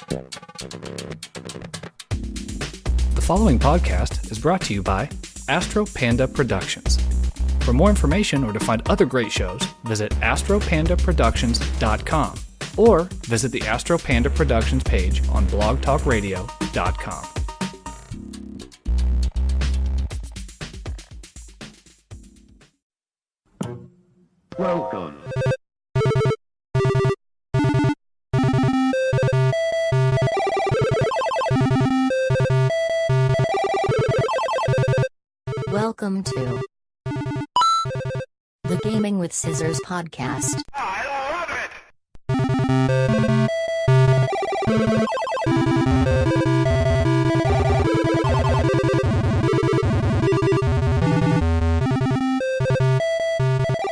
The following podcast is brought to you by Astro Panda Productions. For more information or to find other great shows, visit astropandaproductions.com or visit the Astro Panda Productions page on blogtalkradio.com. Welcome. Welcome to the Gaming with Scissors podcast. I love it!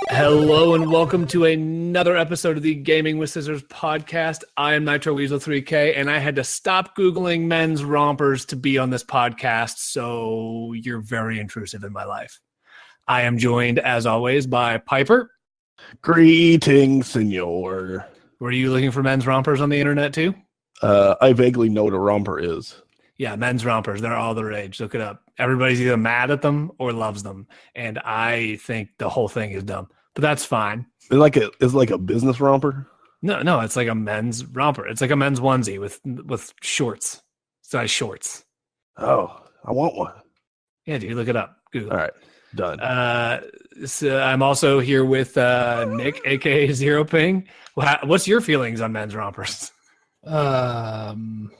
Hello and welcome to another episode of the Gaming with Scissors podcast. I am Nitro Weasel 3K and I had to stop Googling men's rompers to be on this podcast, so you're very intrusive in my life. I am joined, as always, by Piper. Greetings, senor. Were you looking for men's rompers on the internet too? I vaguely know what a romper is. Yeah, men's rompers. They're all the rage. Look it up. Everybody's either mad at them or loves them, and I think the whole thing is dumb. But that's fine. It's like a business romper? No, it's like a men's romper. It's like a men's onesie with shorts, size shorts. Oh, I want one. Yeah, dude, look it up. Google. All right, done. So I'm also here with Nick, aka Zero Ping. What's your feelings on men's rompers? No.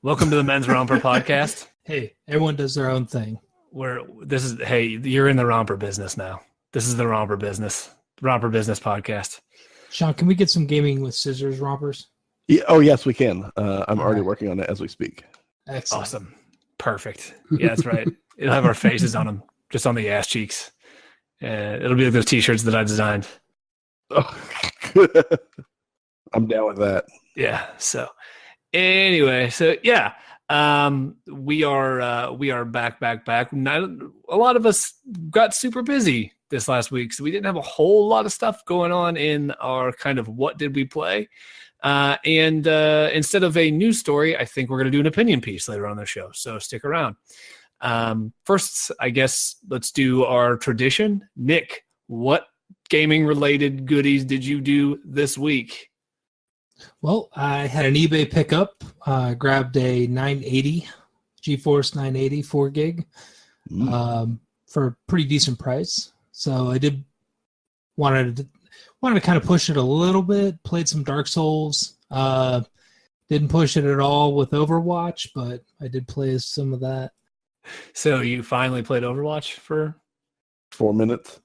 Welcome to the Men's Romper podcast. Hey, everyone does their own thing. Hey, you're in the romper business now. This is the romper business podcast. Sean, can we get some Gaming with Scissors rompers? Yeah, oh, yes, we can. I'm already working on it as we speak. Excellent. Awesome. Perfect. Yeah, that's right. It'll have our faces on them, just on the ass cheeks. It'll be like those t-shirts that I designed. Oh. I'm down with that. Yeah. So anyway, we are back. Not, a lot of us got super busy this last week, so we didn't have a whole lot of stuff going on in our kind of what did we play. And instead of a news story, I think we're going to do an opinion piece later on the show. So stick around. First, I guess let's do our tradition. Nick, what gaming related goodies did you do this week? Well, I had an eBay pickup. Grabbed a 980 GeForce 980 4 gig for a pretty decent price. So I wanted to kind of push it a little bit. Played some Dark Souls. Didn't push it at all with Overwatch, but I did play some of that. So you finally played Overwatch for 4 minutes?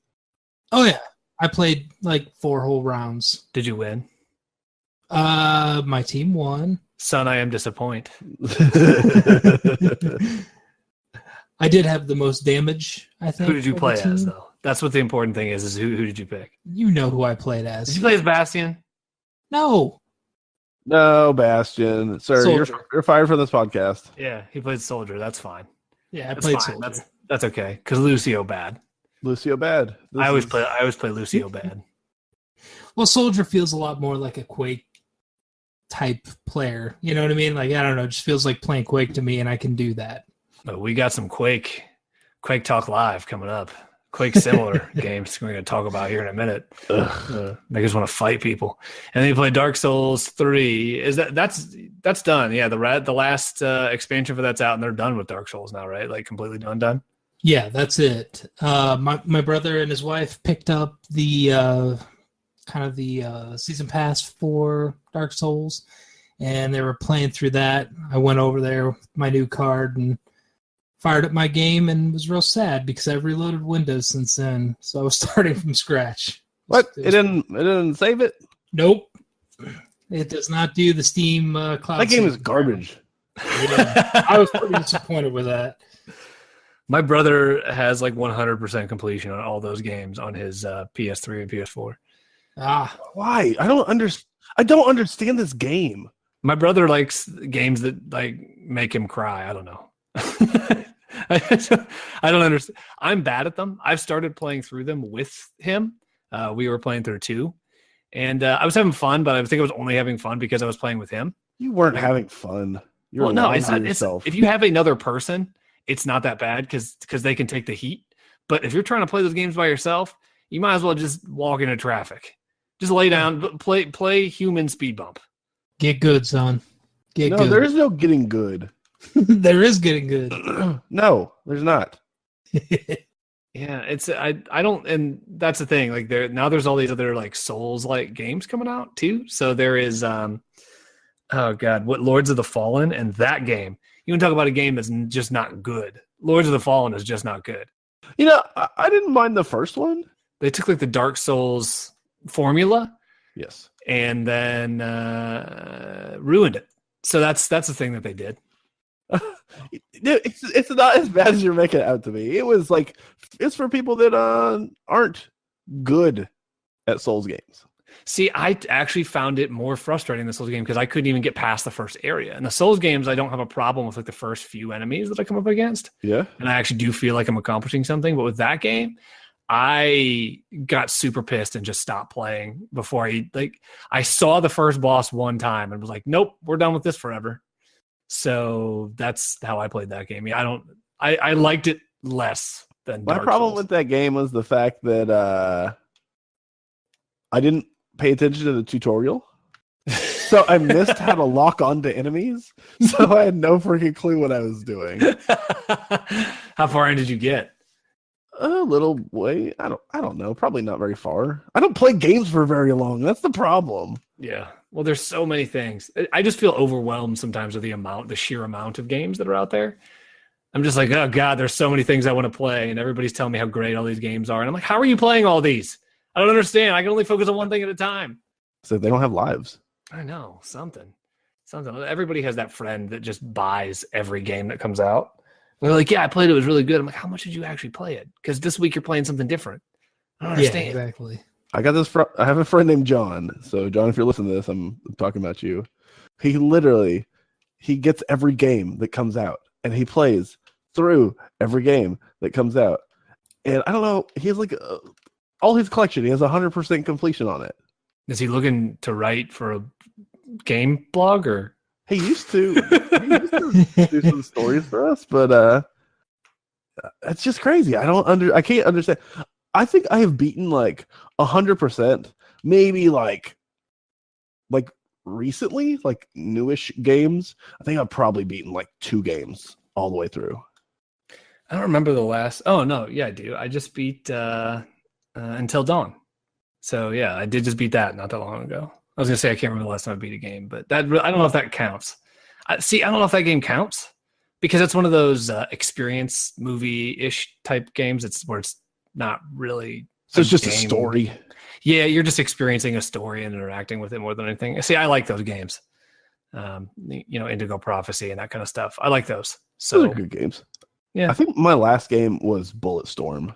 Oh yeah, I played like 4 whole rounds. Did you win? My team won. Son, I am disappointed. I did have the most damage, I think. Who did you play as, though? That's what the important thing is who did you pick? You know who I played as. Did you play as Bastion? No. No, Bastion. Sir, you're fired from this podcast. Yeah, he played Soldier. That's fine. Yeah, I That's played fine. Soldier. That's okay, because Lucio bad. Lucio bad. I always play Lucio bad. Well, Soldier feels a lot more like a Quake type player. You know what I mean? Like, I don't know, it just feels like playing Quake to me, and I can do that. But we got some Quake Talk Live coming up. Quake similar games we're going to talk about here in a minute. Make us want to fight people. And then you play Dark Souls 3. That's done? Yeah, the last expansion for that's out, and they're done with Dark Souls now, right? Like completely done. Yeah, that's it. My brother and his wife picked up the season pass for Dark Souls, and they were playing through that. I went over there with my new card and fired up my game and was real sad because I've reloaded Windows since then. So I was starting from scratch. What? It didn't save it? Nope. It does not do the Steam cloud. That game is garbage. Yeah, I was pretty disappointed with that. My brother has like 100% completion on all those games on his PS3 and PS4. Why? I don't understand this game. My brother likes games that like make him cry. I don't know. I don't understand. I'm bad at them. I've started playing through them with him. We were playing through 2, and I was having fun, but I think I was only having fun because I was playing with him. You weren't having fun. You were Well, no, lying it's to not. It's, yourself. if you have another person, it's not that bad because they can take the heat. But if you're trying to play those games by yourself, you might as well just walk into traffic. Just lay down, play human speed bump. Get good, son. Get No, good. there is no getting good. There is getting good. No, there's not. Yeah, it's I don't, and that's the thing. Like there's all these other like Souls like games coming out too. So there is oh god, what Lords of the Fallen, and that game. You can talk about a game that's just not good. Lords of the Fallen is just not good. You know, I didn't mind the first one. They took like the Dark Souls formula, Yes. and then ruined it. So that's the thing that they did. It's not as bad as you're making it out to be. It was like it's for people that aren't good at Souls games. See, I actually found it more frustrating in the Souls game because I couldn't even get past the first area. In the Souls games, I don't have a problem with like the first few enemies that I come up against. Yeah. And I actually do feel like I'm accomplishing something. But with that game, I got super pissed and just stopped playing before I saw the first boss one time and was like, nope, we're done with this forever. So that's how I played that game. Yeah, I liked it less than My Dark problem Souls. with that game was the fact that I didn't pay attention to the tutorial. So I missed how to lock onto enemies. So I had no freaking clue what I was doing. How far in did you get? A little way. I don't know. Probably not very far. I don't play games for very long. That's the problem. Yeah. Well, there's so many things. I just feel overwhelmed sometimes with the sheer amount of games that are out there. I'm just like, oh God, there's so many things I want to play. And everybody's telling me how great all these games are. And I'm like, how are you playing all these? I don't understand. I can only focus on one thing at a time. So they don't have lives. I know. Something. Everybody has that friend that just buys every game that comes out. And they're like, yeah, I played it. It was really good. I'm like, how much did you actually play it? Because this week you're playing something different. I don't understand. Yeah, exactly. I got this. I have a friend named John. So John, if you're listening to this, I'm talking about you. He gets every game that comes out and he plays through every game that comes out. And I don't know. He has like all his collection. He has 100% completion on it. Is he looking to write for a game blog or? He used to do some stories for us, but it's just crazy. I can't understand. I think I have beaten like 100%, maybe like recently, like newish games. I think I've probably beaten like 2 games all the way through. I don't remember the last. Oh no, yeah, I do. I just beat Until Dawn. So yeah, I did just beat that not that long ago. I was gonna say I can't remember the last time I beat a game, but that I don't know if that counts. I don't know if that game counts because it's one of those experience movie-ish type games. It's where it's not really. So it's just a story. Yeah, you're just experiencing a story and interacting with it more than anything. See, I like those games. Indigo Prophecy and that kind of stuff. I like those. So Those are good games. Yeah. I think my last game was Bulletstorm.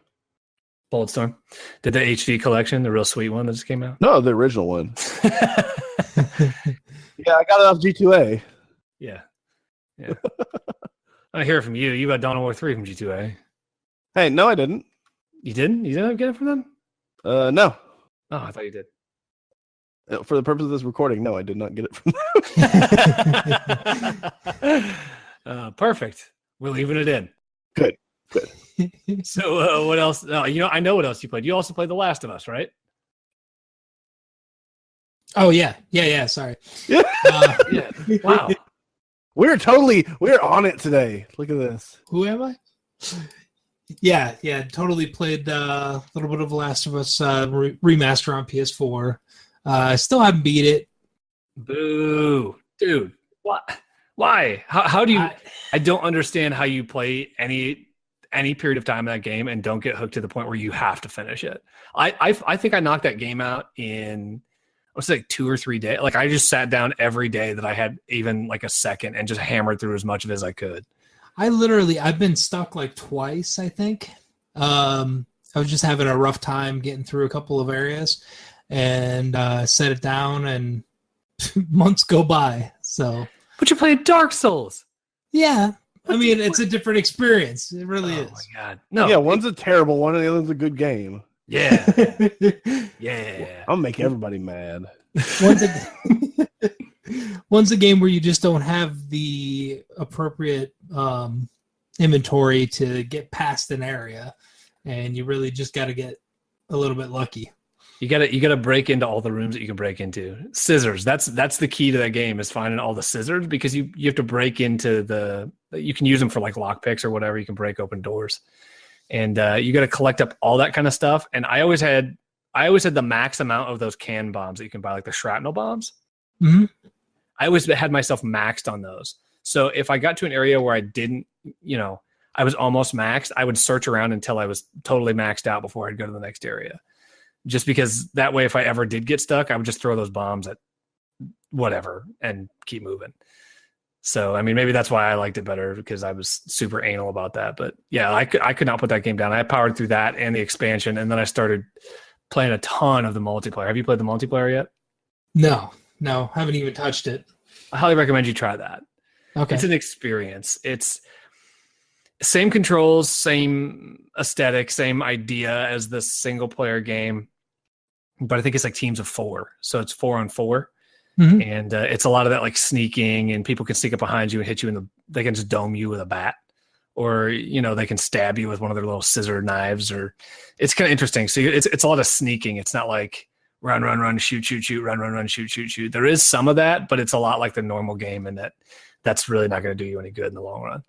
Bulletstorm. Did the HD collection, the real sweet one that just came out? No, the original one. Yeah, I got it off G2A. Yeah. I hear it from you. You got Dawn of War 3 from G2A. Hey, no, I didn't. You didn't? You didn't get it from them? No. Oh, I thought you did. For the purpose of this recording, no, I did not get it from them. Perfect. We're leaving it in. Good. So what else? I know what else you played. You also played The Last of Us, right? Oh yeah. Sorry. Yeah. Yeah. Wow. We're on it today. Look at this. Who am I? Yeah. Totally played a little bit of Last of Us remaster on PS4. I still haven't beat it. Boo, dude. What? Why? How do you? I don't understand how you play any period of time in that game and don't get hooked to the point where you have to finish it. I think I knocked that game out in I was like 2 or 3 days. Like I just sat down every day that I had even like a second and just hammered through as much of it as I could. I've been stuck like twice, I think. I was just having a rough time getting through a couple of areas and set it down and months go by. So, but you played Dark Souls. Yeah. I mean, it's a different experience. It really is. Oh my God. No. Yeah, one's a terrible one and the other's a good game. Yeah. Yeah. I'll make everybody mad. One's One's a game where you just don't have the appropriate inventory to get past an area, and you really just got to get a little bit lucky. You gotta break into all the rooms that you can break into. Scissors. That's the key to that game, is finding all the scissors, because you have to break into you can use them for like lock picks or whatever. You can break open doors, and you got to collect up all that kind of stuff. And I always had the max amount of those can bombs that you can buy, like the shrapnel bombs. Mm-hmm. I always had myself maxed on those. So if I got to an area where I didn't, I was almost maxed, I would search around until I was totally maxed out before I'd go to the next area. Just because that way, if I ever did get stuck, I would just throw those bombs at whatever and keep moving. So, I mean, maybe that's why I liked it better, because I was super anal about that. But yeah, I could not put that game down. I powered through that and the expansion, and then I started playing a ton of the multiplayer. Have you played the multiplayer yet? No, haven't even touched it. I highly recommend you try that. Okay. It's an experience. It's same controls, same aesthetic, same idea as the single player game, but I think it's like teams of 4. So it's 4-on-4. Mm-hmm. And it's a lot of that like sneaking, and people can sneak up behind you and hit you they can just dome you with a bat, or, they can stab you with one of their little scissor knives, or it's kind of interesting. So it's a lot of sneaking. It's not like run, shoot, run, shoot. There is some of that, but it's a lot like the normal game, and that's really not going to do you any good in the long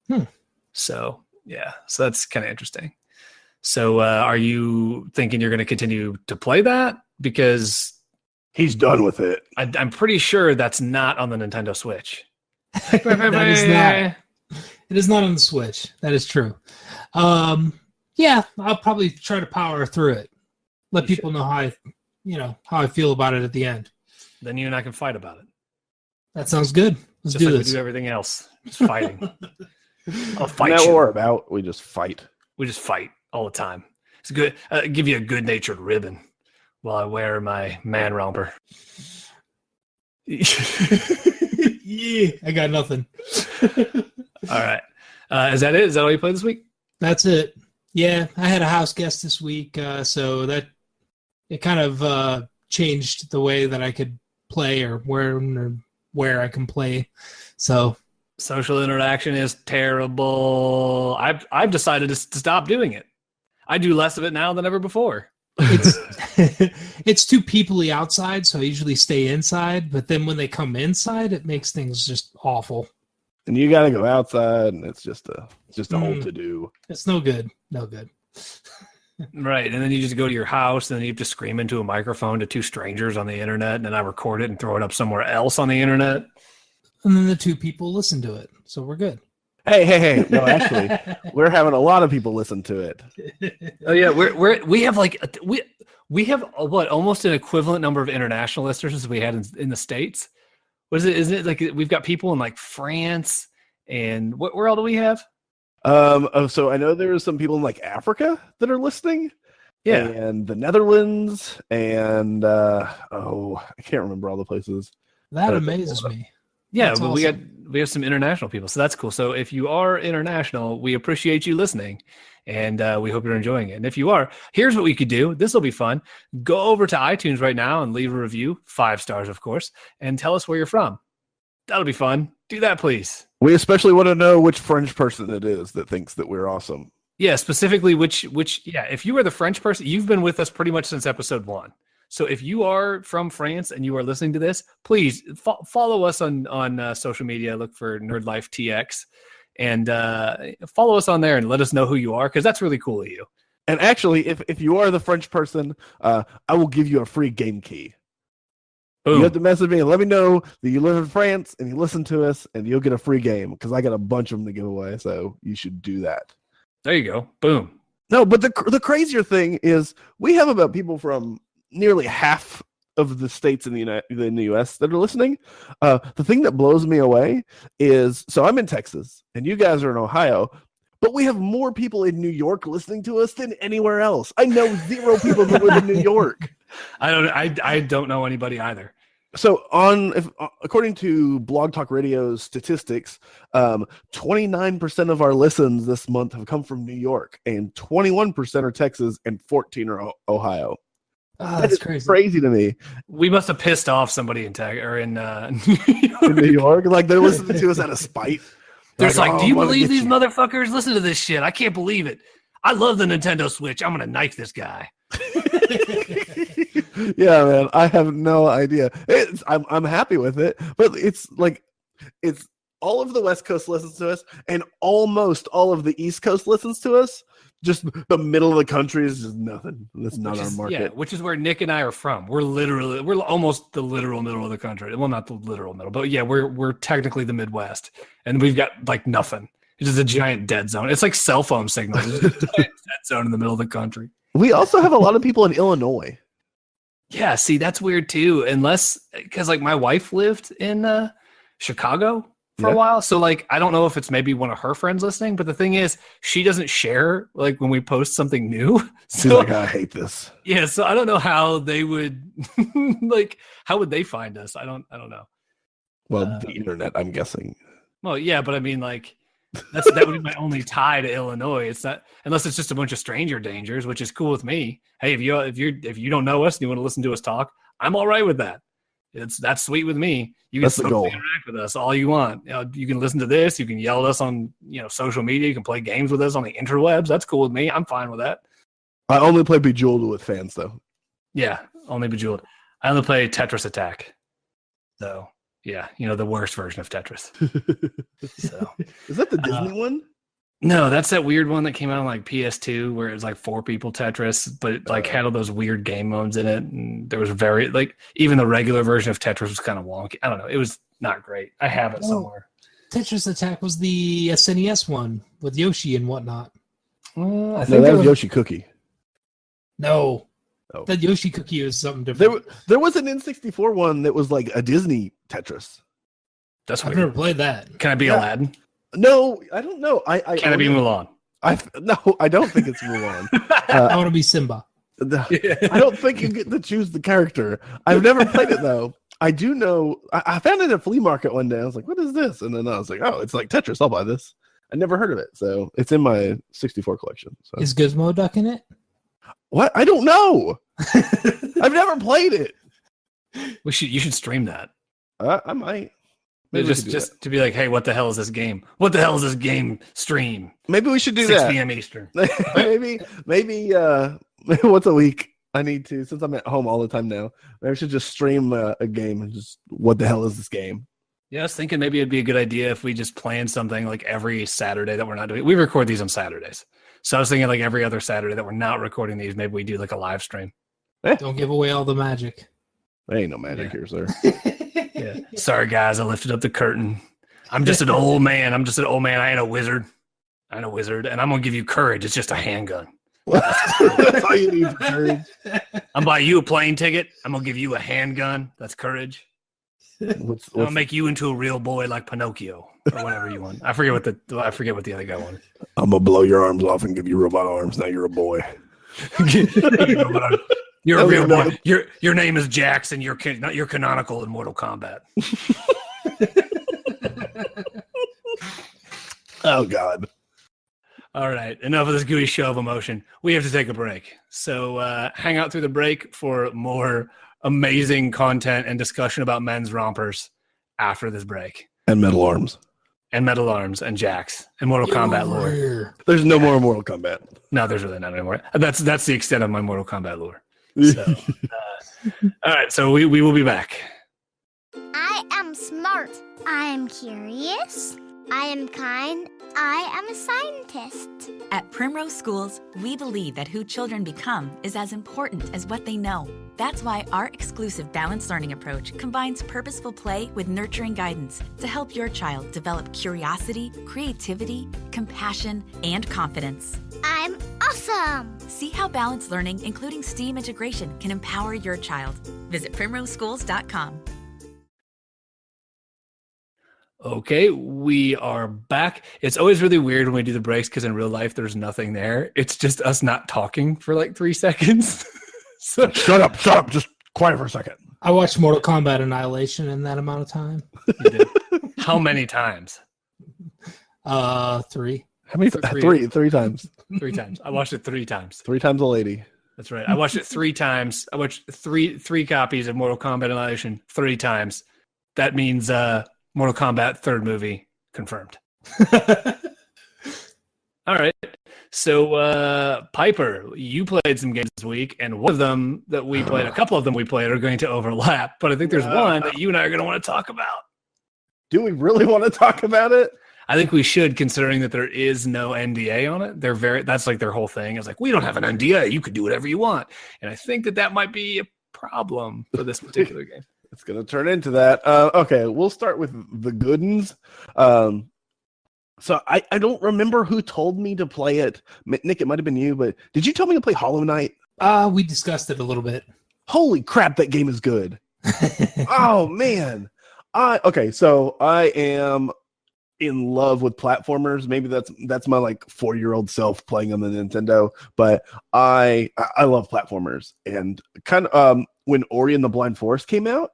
run. So, yeah. So that's kind of interesting. So are you thinking you're going to continue to play that? Because he's done with it. I'm pretty sure that's not on the Nintendo Switch. That is not. It is not on the Switch. That is true. Yeah, I'll probably try to power through it. Let people know how I feel about it at the end. Then you and I can fight about it. That sounds good. Let's Just do like this. We do everything else. Just fighting. I'll fight That's you. what we're about. We just fight. We just fight all the time. It's good. Give you a good-natured ribbon while I wear my man romper. Yeah, I got nothing. All right. Is that it? Is that all you played this week? That's it. Yeah, I had a house guest this week, so that it kind of changed the way that I could play, or where I can play. So social interaction is terrible. I've decided to stop doing it. I do less of it now than ever before. It's too peoply outside, so I usually stay inside. But then when they come inside, it makes things just awful. And you got to go outside, and it's just a whole to do. It's no good. No good. Right, and then you just go to your house, and then you have to scream into a microphone to 2 strangers on the internet, and then I record it and throw it up somewhere else on the internet. And then the 2 people listen to it, so we're good. Hey! No, actually, we're having a lot of people listen to it. Oh yeah, we have we have what, almost an equivalent number of international listeners as we had in the States. What is it? Isn't it like we've got people in like France, and where all do we have? So I know there's some people in like Africa that are listening. Yeah, and the Netherlands, and I can't remember all the places. That amazes me. Yeah, That's but awesome. we have some international people, so that's cool. So if you are international, we appreciate you listening, and we hope you're enjoying it. And if you are, here's what we could do. This will be fun. Go over to iTunes right now and leave a review, 5 stars, of course, and tell us where you're from. That'll be fun. Do that, please. We especially want to know which French person it is that thinks that we're awesome. Yeah, specifically which. Yeah, if you are the French person, you've been with us pretty much since episode 1. So if you are from France and you are listening to this, please follow us on social media. Look for Nerd Life TX, and follow us on there and let us know who you are, because that's really cool of you. And actually, if you are the French person, I will give you a free game key. Boom. You have to message me and let me know that you live in France and you listen to us, and you'll get a free game, because I got a bunch of them to give away. So you should do that. There you go. Boom. No, but the crazier thing is we have about people from nearly half of the states in the U.S. that are listening. The thing that blows me away is, so I'm in Texas and you guys are in Ohio, but we have more people in New York listening to us than anywhere else. I know 0 people that live in New York. I don't know anybody either. So according to Blog Talk Radio's statistics, 29% of our listens this month have come from New York, and 21% are Texas, and 14% are Ohio. Oh, That that's is crazy. crazy to me. We must have pissed off somebody in In New York, like they're listening to us out of spite. There's like, "Oh, do you I'm gonna believe get these you." motherfuckers? Listen to this shit. I can't believe it. I love the Nintendo Switch. I'm gonna knife this guy. Yeah, man, I have no idea. I'm happy with it, but it's all of the West Coast listens to us, and almost all of the East Coast listens to us. Just the middle of the country is just nothing. That's not our market. Yeah, which is where Nick and I are from. We're almost the literal middle of the country. Well, not the literal middle, but yeah, we're technically the Midwest, and we've got like nothing. It's just a giant dead zone. It's like cell phone signals. It's just a giant dead zone in the middle of the country. We also have a lot of people in Illinois. Yeah, see, that's weird too. Unless because like my wife lived in Chicago for a while, so like I don't know if it's maybe one of her friends listening. But the thing is, she doesn't share like when we post something new. She's So like, I hate this. yeah, so I don't know how they would like. How would they find us? I don't know. Well, the internet, I'm guessing. Well, yeah, but I mean, like, that would be my only tie to Illinois. It's not unless it's just a bunch of stranger dangers, which is cool with me. Hey, if you don't know us and you want to listen to us talk, I'm all right with that. That's sweet with me. You can That's the goal. interact with us all you want. You can listen to this. You can yell at us on social media. You can play games with us on the interwebs. That's cool with me. I'm fine with that. I only play Bejeweled with fans, though. Yeah, only Bejeweled. I only play Tetris Attack. So yeah, the worst version of Tetris. So Is that the Disney one? no, that's that weird one that came out on like PS2 where it was like 4 people Tetris, but it like had all those weird game modes in it. And there was very like even the regular version of Tetris was kind of wonky. I don't know. It was not great. I have it somewhere. Tetris Attack was the SNES one with Yoshi and whatnot. I No, think that was Yoshi Cookie. No. Oh. That Yoshi Cookie is something different. There was an N64 one that was like a Disney Tetris. that's I've weird. never played that. Can I be Yeah. Aladdin? No, I don't know. Can I be Mulan? No, I don't think it's Mulan. I want to be Simba. I don't think you get to choose the character. I've never played it though. I do know. I found it at a flea market one day. I was like, "What is this?" And then I was like, "Oh, it's like Tetris. I'll buy this." I never heard of it, so it's in my 64 collection. So. Is Gizmo Duck in it? What? I don't know. I've never played it. You should stream that. I might. Maybe we should do Just to be like, hey, what the hell is this game? What the hell is this game stream? that. Maybe we should do 6 that. p.m. Eastern. maybe once a week. I need to, since I'm at home all the time now. Maybe I should just stream a game and just what the hell is this game? Yeah, I was thinking maybe it'd be a good idea if we just plan something like every Saturday that we're not doing. We record these on Saturdays. So I was thinking like every other Saturday that we're not recording these, maybe we do like a live stream. Don't give away all the magic. There ain't no magic here, sir. Yeah. Sorry, guys. I lifted up the curtain. I'm just an old man. I ain't a wizard. And I'm going to give you courage. It's just a handgun. That's all you need for courage. I'm buying you a plane ticket. I'm going to give you a handgun. That's courage. I'll make you into a real boy like Pinocchio or whatever you want. I forget what the other guy wanted. I'm gonna blow your arms off and give you robot arms. Now you're a boy. You're a real boy. Your name is Jackson. You're canonical in Mortal Kombat. Oh God. All right, enough of this gooey show of emotion. We have to take a break. So hang out through the break for more amazing content and discussion about men's rompers after this break. And metal arms. And metal arms and jacks and Mortal Kombat lore. There's no more Mortal Kombat. No, there's really not anymore. That's the extent of my Mortal Kombat lore. So, all right, so we will be back. I am smart. I am curious. I am kind. I am a scientist. At Primrose Schools, we believe that who children become is as important as what they know. That's why our exclusive balanced learning approach combines purposeful play with nurturing guidance to help your child develop curiosity, creativity, compassion, and confidence. I'm awesome. See how balanced learning, including STEAM integration, can empower your child. Visit primroseschools.com. Okay, we are back. It's always really weird when we do the breaks because in real life there's nothing there. It's just us not talking for like 3 seconds. So Shut up. Just quiet for a second. I watched Mortal Kombat Annihilation in that amount of time. you did. How many times? 3. How many? Three. Three times. 3 times. I watched it 3 times. 3 times a lady. That's right. I watched it 3 times. I watched three copies of Mortal Kombat Annihilation 3 times. That means Mortal Kombat 3rd movie confirmed. All right. So Piper, you played some games this week, and one of them that we played, a couple of them we played are going to overlap, but I think there's one that you and I are going to want to talk about. Do we really want to talk about it? I think we should, considering that there is no NDA on it. That's like their whole thing. It's like, we don't have an NDA. You could do whatever you want. And I think that might be a problem for this particular game. It's going to turn into that. Okay, we'll start with the good ones. So I don't remember who told me to play it. Nick, it might have been you, but did you tell me to play Hollow Knight? We discussed it a little bit. Holy crap, that game is good. Oh, man. Okay, so I am in love with platformers. Maybe that's my like 4-year-old self playing on the Nintendo, but I love platformers. And kind of when Ori and the Blind Forest came out,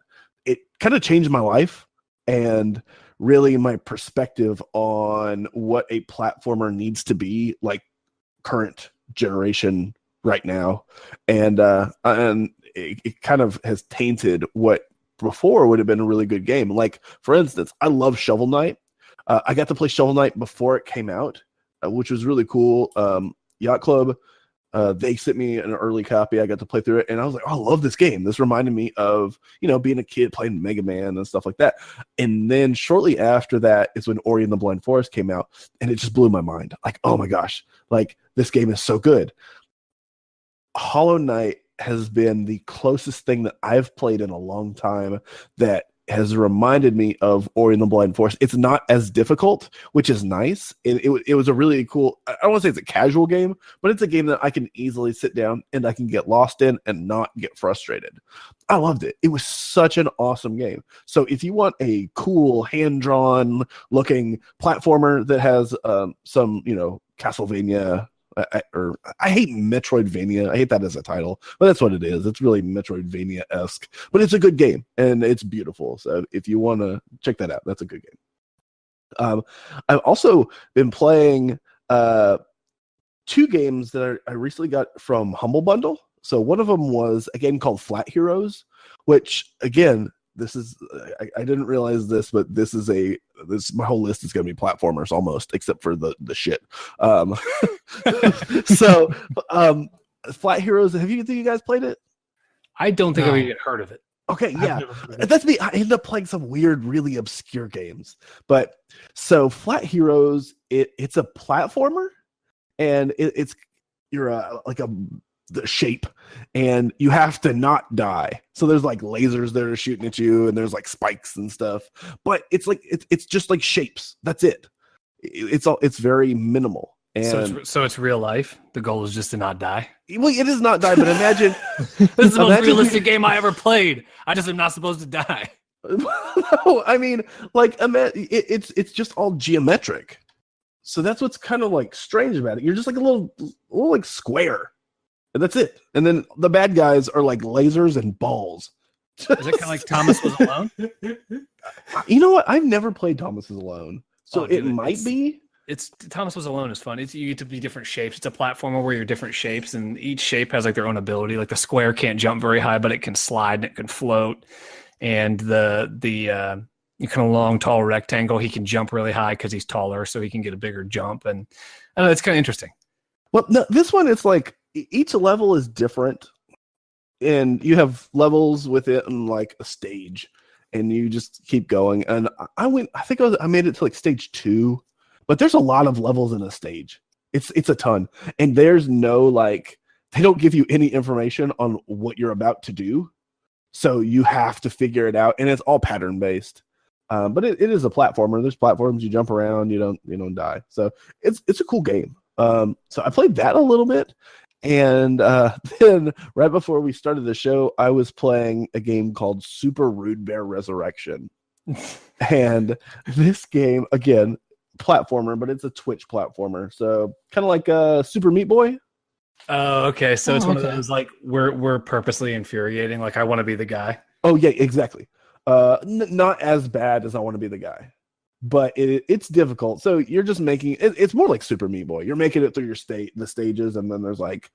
it kind of changed my life and really my perspective on what a platformer needs to be like current generation right now. And it kind of has tainted what before would have been a really good game. Like, for instance, I love Shovel Knight. I got to play Shovel Knight before it came out, which was really cool. Yacht Club, they sent me an early copy. I got to play through it, and I was like, oh, I love this game. This reminded me of, being a kid playing Mega Man and stuff like that. And then shortly after that is when Ori and the Blind Forest came out, and it just blew my mind. Like, oh my gosh, like this game is so good. Hollow Knight has been the closest thing that I've played in a long time that has reminded me of Ori and the Blind Forest. It's not as difficult, which is nice. It was a really cool, I don't want to say it's a casual game, but it's a game that I can easily sit down and I can get lost in and not get frustrated. I loved it. It was such an awesome game. So if you want a cool, hand-drawn looking platformer that has some, Castlevania, I hate Metroidvania. I hate that as a title, but that's what it is. It's really Metroidvania-esque, but it's a good game and it's beautiful. So if you want to check that out, that's a good game. I've also been playing 2 games that I recently got from Humble Bundle. So one of them was a game called Flat Heroes, which again, this is I didn't realize this, but my whole list is going to be platformers almost, except for the shit. So Flat Heroes, have you guys played it? I don't think I've even heard of it. Okay, yeah, that's me. I ended up playing some weird, really obscure games, but so Flat Heroes, it's a platformer, and you're like the shape, and you have to not die. So there's like lasers that are shooting at you, and there's like spikes and stuff. But it's like it's just like shapes. That's it. It's very minimal. And so it's real life. The goal is just to not die. Well, it is not die, but imagine this is the most realistic game I ever played. I just am not supposed to die. No, I mean, like it's just all geometric. So that's what's kind of like strange about it. You're just like a little like square. And that's it. And then the bad guys are like lasers and balls. Is it kind of like Thomas Was Alone? You know what? I've never played Thomas Was Alone. So it might be. It's Thomas Was Alone is fun. You get to be different shapes. It's a platformer where you're different shapes, and each shape has like their own ability. Like the square can't jump very high, but it can slide and it can float. And the kind of long, tall rectangle, he can jump really high because he's taller, so he can get a bigger jump. And I don't know, it's kind of interesting. Well, no, this one, it's like each level is different, and you have levels with it and like a stage, and you just keep going. And I made it to like stage 2, but there's a lot of levels in a stage. It's a ton, and there's no like, they don't give you any information on what you're about to do, so you have to figure it out, and it's all pattern based. But it is a platformer. There's platforms, you jump around, you don't die. So it's a cool game. So I played that a little bit, and then right before we started the show, I was playing a game called Super Rude Bear Resurrection. And this game, again, platformer, but it's a Twitch platformer. So kind of like Super Meat Boy. Oh, okay. So it's one of those like we're purposely infuriating. Like I want to be the guy. Oh yeah, exactly. Not as bad as I want to be the guy, but it's difficult. So you're just making it's more like Super Meat Boy. You're making it through the stages, and then there's like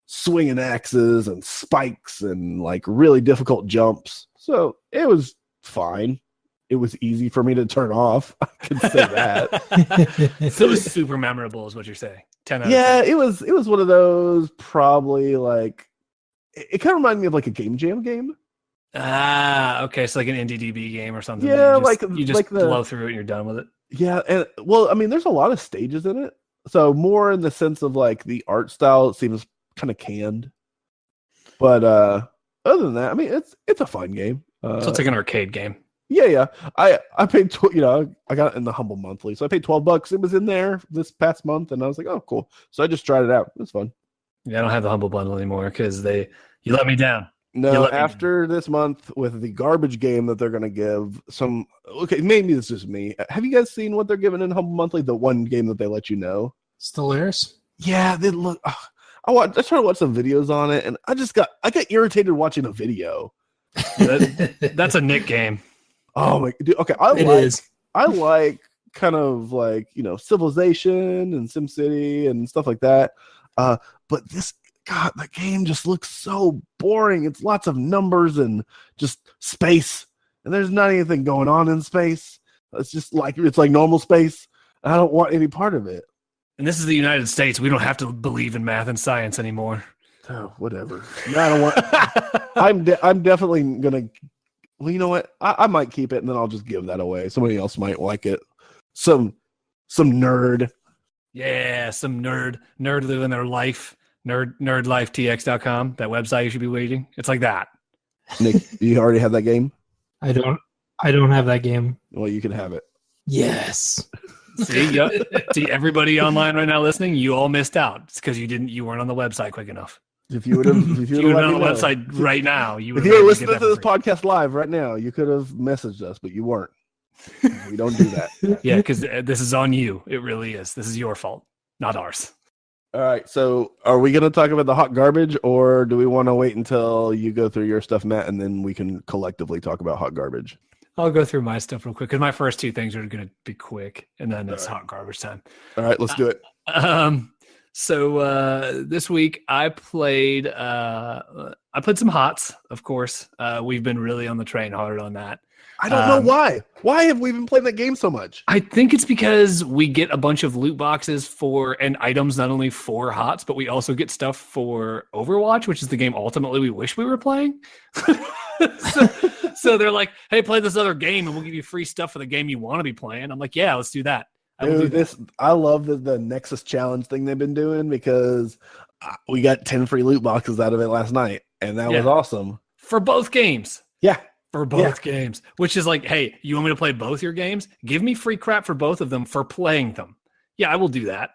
swinging axes and spikes and like really difficult jumps. So it was fine. It was easy for me to turn off. I can say that. So it was super memorable, is what you're saying. 10 out of Yeah, 10. it was one of those probably like it kind of reminded me of like a Game Jam game. Ah, okay. So like an NDDB game or something. Yeah, you just blow through it and you're done with it. Yeah, and well, I mean, there's a lot of stages in it. So more in the sense of like the art style, it seems kind of canned. But other than that, I mean, it's a fun game. So it's like an arcade game. Yeah. I paid I got it in the Humble Monthly, so I paid $12. It was in there this past month, and I was like, oh, cool. So I just tried it out. It was fun. Yeah, I don't have the Humble Bundle anymore because you let me down. No, after this month with the garbage game that they're going to give some. Okay, maybe it's just me. Have you guys seen what they're giving in Humble Monthly? The one game that they let you know. Stellaris? Yeah, they look. I tried to watch some videos on it, and I got irritated watching a video. That's a Nick game. Oh my dude. Okay, I like kind of like Civilization and SimCity and stuff like that. But that game just looks so boring. It's lots of numbers and just space, and there's not anything going on in space. It's like normal space. I don't want any part of it. And this is the United States. We don't have to believe in math and science anymore. Oh, whatever. No, I don't want. I'm definitely gonna. Well, you know what? I might keep it, and then I'll just give that away. Somebody else might like it. Some nerd. Yeah, some nerd living their life. Nerdlifetx.com. That website you should be reading. It's like that. Nick, you already have that game? I don't have that game. Well, you can have it. Yes. See, everybody online right now listening, you all missed out. It's because you weren't on the website quick enough. If you would have been on the website right now, if you were listening to this podcast live right now, you could have messaged us, but you weren't. We don't do that. Yeah, because this is on you. It really is. This is your fault, not ours. All right. So, are we going to talk about the hot garbage, or do we want to wait until you go through your stuff, Matt, and then we can collectively talk about hot garbage? I'll go through my stuff real quick because my first two things are going to be quick, and then it's hot garbage time. All right, let's do it. So this week I played some HOTS, of course. We've been really on the train hard on that. I don't know why. Why have we been playing that game so much? I think it's because we get a bunch of loot boxes and items not only for HOTS, but we also get stuff for Overwatch, which is the game ultimately we wish we were playing. So they're like, hey, play this other game and we'll give you free stuff for the game you want to be playing. I'm like, yeah, let's do that. I love the Nexus challenge thing they've been doing because we got 10 free loot boxes out of it last night, and that was awesome. For both games. Yeah. For both games. Which is like, hey, you want me to play both your games? Give me free crap for both of them for playing them. Yeah, I will do that.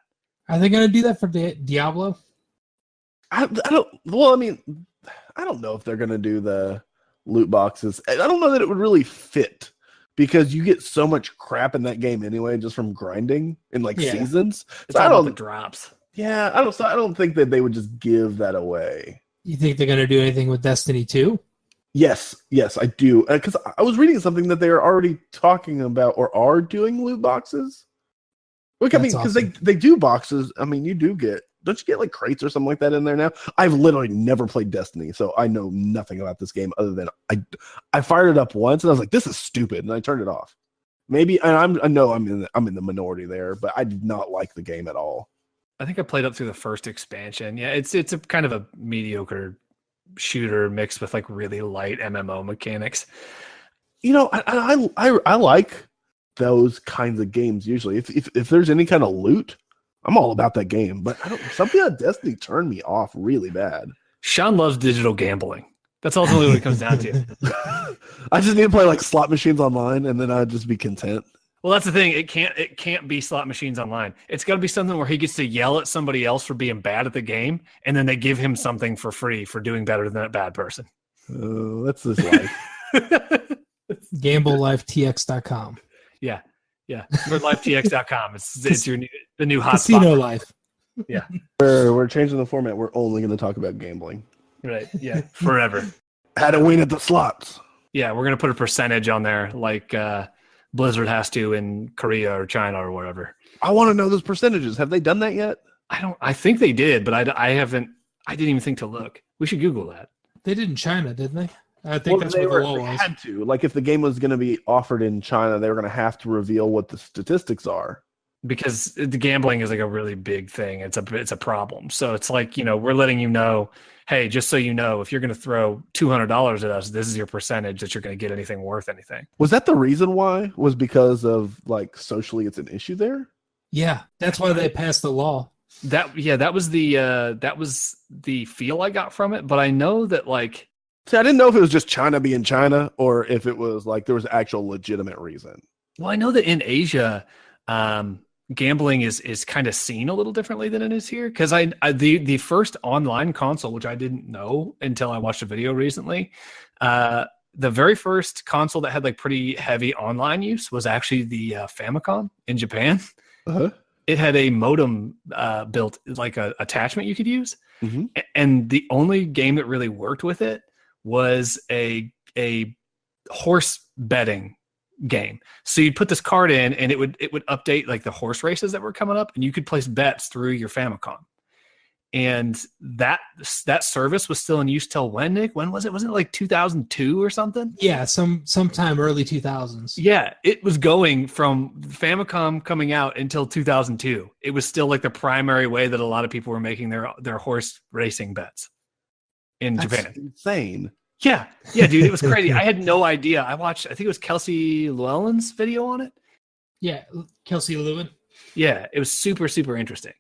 Are they going to do that for Diablo? I don't know if they're going to do the loot boxes. I don't know that it would really fit. Because you get so much crap in that game anyway, just from grinding in seasons. It's all about the drops. Yeah, I don't think that they would just give that away. You think they're going to do anything with Destiny 2? Yes, I do. Because I was reading something that they are already talking about or are doing loot boxes. Look, because awesome. they do boxes. I mean, don't you get like crates or something like that in there now? I've literally never played Destiny, so I know nothing about this game other than I fired it up once and I was like, this is stupid, and I turned it off. Maybe, and I know I'm in the minority there, but I did not like the game at all. I think I played up through the first expansion. Yeah, it's a kind of a mediocre shooter mixed with like really light MMO mechanics. I like those kinds of games usually. If there's any kind of loot, I'm all about that game, but something about Destiny turned me off really bad. Sean loves digital gambling. That's ultimately what it comes down to. I just need to play like slot machines online, and then I'd just be content. Well, that's the thing. It can't be slot machines online. It's got to be something where he gets to yell at somebody else for being bad at the game, and then they give him something for free for doing better than that bad person. Oh, that's his life. GambleLifeTX.com. Yeah. LifeTX.com. It's the new hot Casino spot. Life. Yeah. We're changing the format. We're only going to talk about gambling. Right. Yeah. Forever. How to win at the slots. Yeah, we're going to put a percentage on there like Blizzard has to in Korea or China or whatever. I want to know those percentages. Have they done that yet? I think they did, but I haven't I didn't even think to look. We should Google that. They did in China, didn't they? I think that's they what the law they was. had to. Like, if the game was going to be offered in China, they were going to have to reveal what the statistics are. Because the gambling is like a really big thing. It's a problem. So it's like, we're letting you know, hey, just so you know, if you're going to throw $200 at us, this is your percentage that you're going to get anything worth anything. Was that the reason why? Was because of like socially it's an issue there? Yeah, that's why they passed the law. That was the feel I got from it. But I know that like, See, I didn't know if it was just China being China or if it was like there was actual legitimate reason. well, I know that in Asia, gambling is kind of seen a little differently than it is here. Because the first online console, which I didn't know until I watched a video recently, the very first console that had like pretty heavy online use was actually the Famicom in Japan. Uh-huh. It had a modem built, like a attachment you could use, Mhm. and the only game that really worked with it was a horse betting game. So you'd put this card in, and it would update like the horse races that were coming up, and you could place bets through your Famicom. And that service was still in use till when, Nick? When was it? Wasn't it like 2002 or something? Yeah, sometime early 2000s. Yeah, it was going from Famicom coming out until 2002. It was still like the primary way that a lot of people were making their horse racing bets in That's Japan. insane. Yeah, dude, it was crazy. I had no idea. I think it was Kelsey Llewellyn's video on it. Yeah, Kelsey Lewin. Yeah, it was super, super interesting.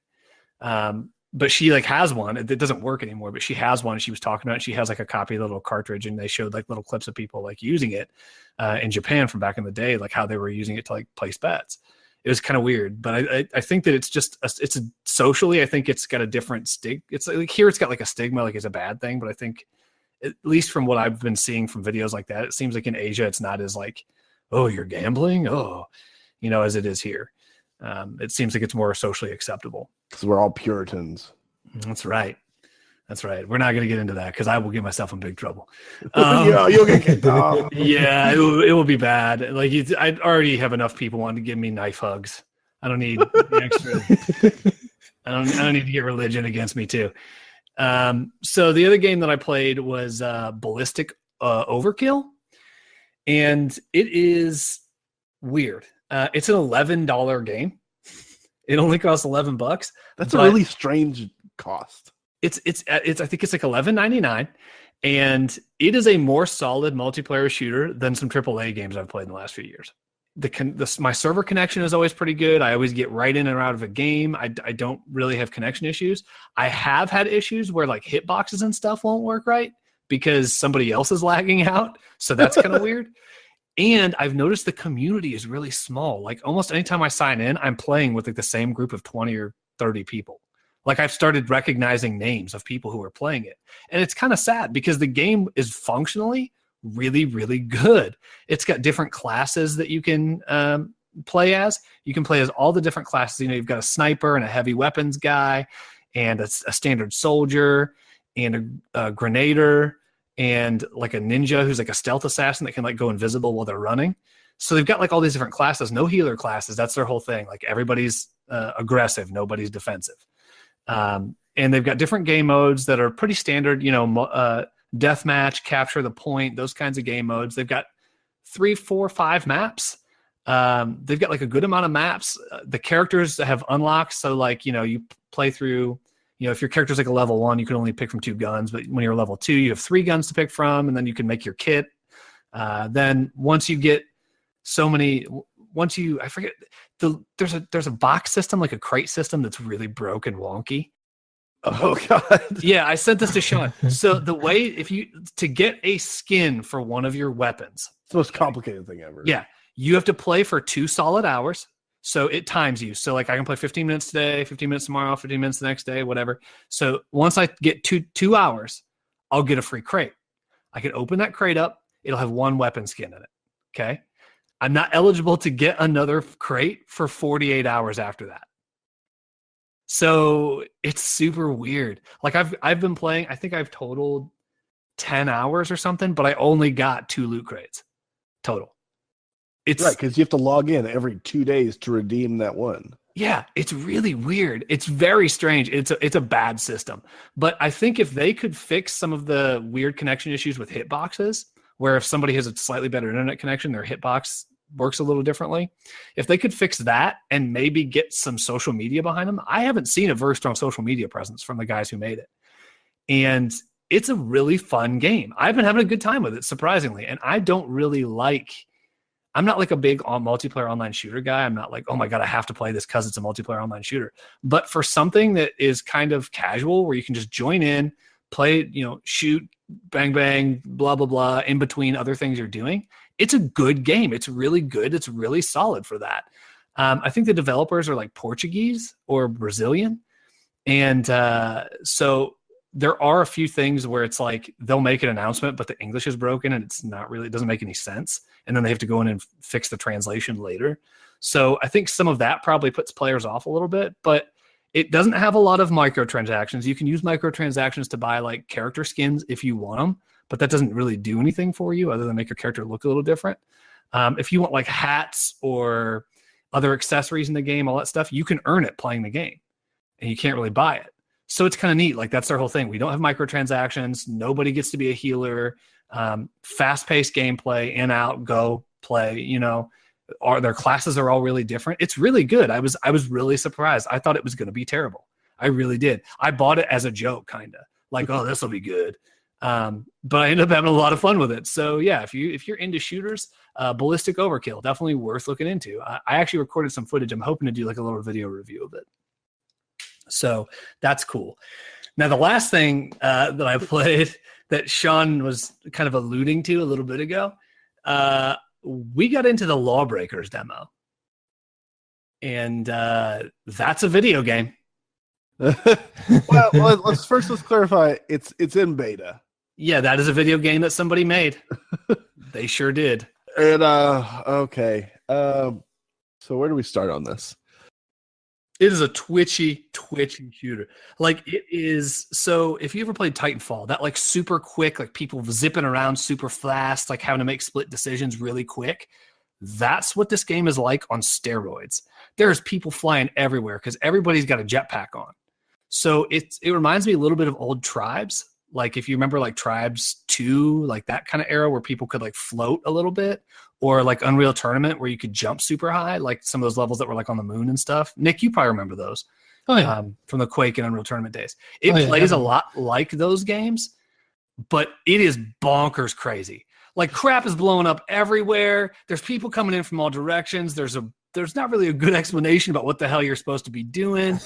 But she like has one. It doesn't work anymore, but she has one. And she was talking about it. She has like a copy of the little cartridge, and they showed like little clips of people like using it in Japan from back in the day, like how they were using it to like place bets. It was kind of weird, but I think that it's just socially, I think it's got a different stigma. It's like here, it's got like a stigma, like it's a bad thing. But I think, at least from what I've been seeing from videos like that, it seems like in Asia, it's not as like, oh, you're gambling, as it is here. It seems like it's more socially acceptable. Because we're all Puritans. That's right. We're not going to get into that because I will get myself in big trouble. Yeah, you'll get kicked off. Yeah, it will be bad. Like I already have enough people wanting to give me knife hugs. I don't need the extra. I don't need to get religion against me too. So the other game that I played was Ballistic Overkill, and it is weird. It's an $11 game. It only costs $11. That's a really strange cost. It's I think it's like $11.99, and it is a more solid multiplayer shooter than some AAA games I've played in the last few years. My server connection is always pretty good. I always get right in and out of a game. I don't really have connection issues. I have had issues where like hitboxes and stuff won't work right because somebody else is lagging out. So that's kind of weird. And I've noticed the community is really small. Like almost anytime I sign in, I'm playing with like the same group of 20 or 30 people. Like I've started recognizing names of people who are playing it. And it's kind of sad because the game is functionally really, really good. It's got different classes that you can play as. You can play as all the different classes. You've got a sniper and a heavy weapons guy and a standard soldier and a grenader and like a ninja who's like a stealth assassin that can like go invisible while they're running. So they've got like all these different classes, no healer classes. That's their whole thing. Like everybody's aggressive, nobody's defensive. And they've got different game modes that are pretty standard, deathmatch, capture the point, those kinds of game modes. They've got 3, 4, 5 maps. They've got like a good amount of maps. The characters have unlocks. So like, you play through, if your character's like a level 1, you can only pick from 2 guns, but when you're level 2, you have 3 guns to pick from, and then you can make your kit. Then once you get I forget, there's a box system, like a crate system that's really broke and wonky. Oh God. Yeah, I sent this to Sean. So the way to get a skin for one of your weapons, It's the most complicated thing ever. yeah, you have to play for 2 solid hours. So it times you. So like I can play 15 minutes today, 15 minutes tomorrow, 15 minutes the next day, whatever. So once I get 2 hours, I'll get a free crate. I can open that crate up. It'll have 1 weapon skin in it. Okay. I'm not eligible to get another crate for 48 hours after that. So it's super weird. Like I've been playing, I think I've totaled 10 hours or something, but I only got 2 loot crates total. It's right, because you have to log in every 2 days to redeem that one. Yeah, it's really weird. It's very strange. It's a bad system. But I think if they could fix some of the weird connection issues with hitboxes, where if somebody has a slightly better internet connection, their hitbox works a little differently. If they could fix that and maybe get some social media behind them, I haven't seen a very strong social media presence from the guys who made it. And it's a really fun game. I've been having a good time with it, surprisingly. And I don't really I'm not like a big multiplayer online shooter guy. I'm not like, oh my God, I have to play this because it's a multiplayer online shooter. But for something that is kind of casual, where you can just join in, play, shoot, bang, bang, blah, blah, blah, in between other things you're doing, it's a good game. It's really good. It's really solid for that. I think the developers are like Portuguese or Brazilian. And so there are a few things where it's like they'll make an announcement, but the English is broken and it doesn't make any sense. And then they have to go in and fix the translation later. So I think some of that probably puts players off a little bit, but it doesn't have a lot of microtransactions. You can use microtransactions to buy like character skins if you want them, but that doesn't really do anything for you other than make your character look a little different. If you want like hats or other accessories in the game, all that stuff, you can earn it playing the game and you can't really buy it. So it's kind of neat. Like that's their whole thing. We don't have microtransactions. Nobody gets to be a healer. Fast-paced gameplay, in, out, go, play, their classes are all really different. It's really good. I was really surprised. I thought it was going to be terrible. I really did. I bought it as a joke, kind of like, oh, this will be good. But I ended up having a lot of fun with it. So yeah, if you're into shooters, Ballistic Overkill, definitely worth looking into. I actually recorded some footage. I'm hoping to do like a little video review of it. So that's cool. Now, the last thing that I played that Sean was kind of alluding to a little bit ago, we got into the LawBreakers demo. And that's a video game. Well, let's clarify. It's in beta. Yeah, that is a video game that somebody made. They sure did. And okay. So where do we start on this? It is a twitchy shooter. Like it is. So if you ever played Titanfall, that like super quick, like people zipping around super fast, like having to make split decisions really quick. That's what this game is like on steroids. There's people flying everywhere because everybody's got a jetpack on. So it reminds me a little bit of old Tribes. Like if you remember like Tribes 2, like that kind of era where people could like float a little bit, or like Unreal Tournament where you could jump super high, like some of those levels that were like on the moon and stuff. Nick, you probably remember those. Oh, yeah. From the Quake and Unreal Tournament days. It plays a lot like those games, but it is bonkers crazy. Like crap is blowing up everywhere. There's people coming in from all directions. There's not really a good explanation about what the hell you're supposed to be doing.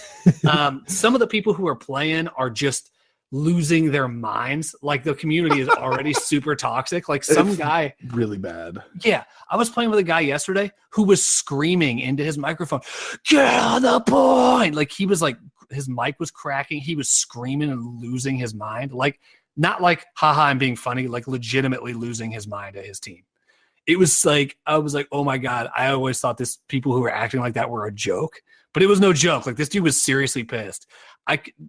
Some of the people who are playing are just losing their minds. Like the community is already super toxic. Like some guy, really bad. Yeah. I was playing with a guy yesterday who was screaming into his microphone, "Get on the point!" Like he was like, his mic was cracking. He was screaming and losing his mind. Like not like, haha, I'm being funny, like legitimately losing his mind at his team. It was like, I was like, oh my God, I always thought people who were acting like that were a joke, but it was no joke. Like this dude was seriously pissed.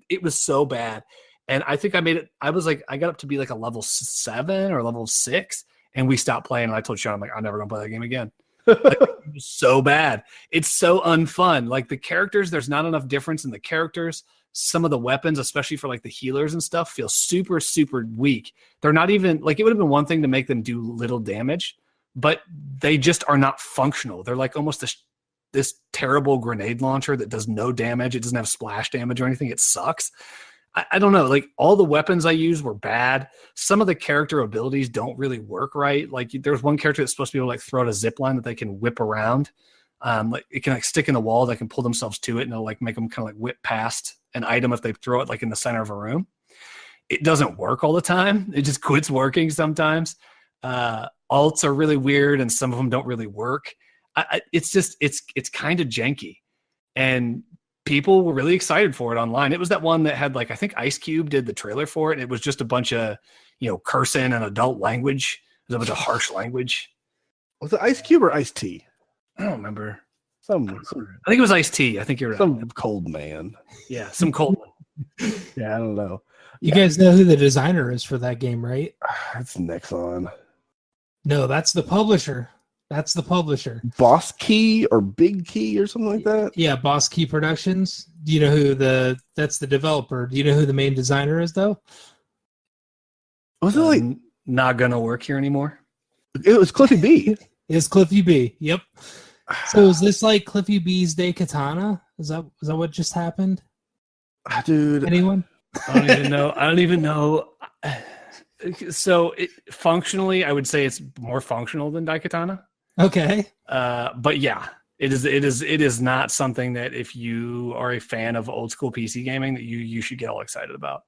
It was so bad. And I think I made it, I got up to be like a level 7 or level 6 and we stopped playing. And I told Sean, I'm like, I'm never going to play that game again. Like, it was so bad. It's so unfun. Like the characters, there's not enough difference in the characters. Some of the weapons, especially for like the healers and stuff, feel super, super weak. They're not even like, it would have been one thing to make them do little damage, but they just are not functional. They're like almost this terrible grenade launcher that does no damage. It doesn't have splash damage or anything. It sucks. I don't know. Like all the weapons I used were bad. Some of the character abilities don't really work right. Like there's one character that's supposed to be able to like throw out a zip line that they can whip around. Like it can like stick in the wall. They can pull themselves to it and it'll like make them kind of like whip past an item if they throw it like in the center of a room. It doesn't work all the time. It just quits working sometimes. Alts are really weird and some of them don't really work. It's kind of janky, and people were really excited for it online. It was that one that had like, I think Ice Cube did the trailer for it. And it was just a bunch of, cursing and adult language. It was a bunch of harsh language. Was it Ice Cube or Ice T? I don't remember. I think it was Ice T. I think you're right. Some cold man. Yeah, some cold one. Yeah, I don't know. You guys know who the designer is for that game, right? It's Nexon. No, that's the publisher. That's the publisher. Boss Key or Big Key or something like that. Yeah, Boss Key Productions. Do you know who that's the developer? Do you know who the main designer is though? Was it like not gonna work here anymore? it was Cliffy B? It's Cliffy B. Yep. So is this like Cliffy B's Day Katana? Is that what just happened? Dude, Anyone? I don't even know. So functionally, I would say it's more functional than Daikatana. Okay. But yeah, it is not something that if you are a fan of old school PC gaming that you should get all excited about.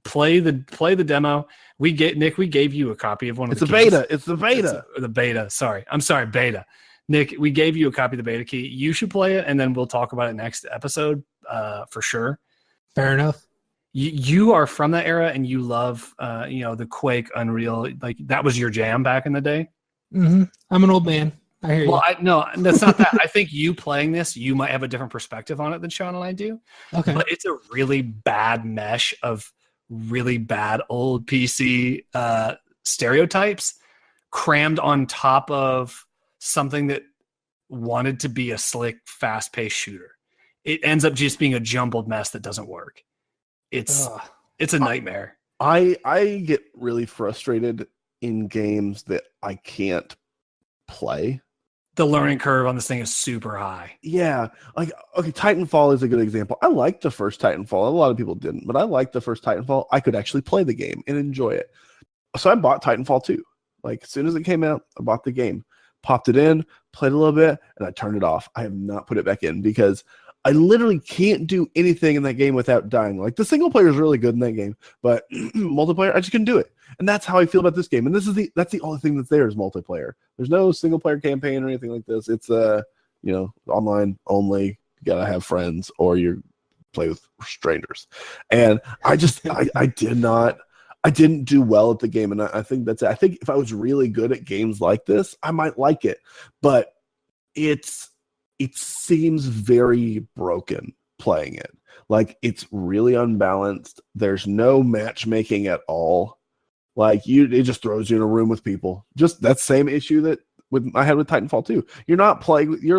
Play the demo. We gave you a copy of one of it's the a keys. beta. It's the beta. It's the beta. Sorry. I'm sorry, beta. Nick, we gave you a copy of the beta key. You should play it, and then we'll talk about it next episode for sure. Fair enough. You are from that era, and you love the Quake, Unreal. Like that was your jam back in the day. Mm-hmm. I'm an old man. I hear you. Well, no, that's not that. I think you playing this, you might have a different perspective on it than Sean and I do. Okay. But it's a really bad mesh of really bad old PC stereotypes crammed on top of something that wanted to be a slick, fast-paced shooter. It ends up just being a jumbled mess that doesn't work. It's a nightmare. I get really frustrated in games that I can't play. The learning curve on this thing is super high. Yeah. Like, okay, Titanfall is a good example. I liked the first Titanfall. A lot of people didn't, but I liked the first Titanfall. I could actually play the game and enjoy it. So I bought Titanfall 2. Like, as soon as it came out, I bought the game, popped it in, played a little bit, and I turned it off. I have not put it back in because I literally can't do anything in that game without dying. Like, the single player is really good in that game, but multiplayer, I just couldn't do it. And that's how I feel about this game. And that's the only thing that's there is multiplayer. There's no single player campaign or anything like this. It's online only. You gotta have friends or you play with strangers. And I didn't do well at the game. And I think that's it. I think if I was really good at games like this, I might like it. But it seems very broken playing it. Like, it's really unbalanced. There's no matchmaking at all. Like, it just throws you in a room with people. Just that same issue that I had with Titanfall 2. You're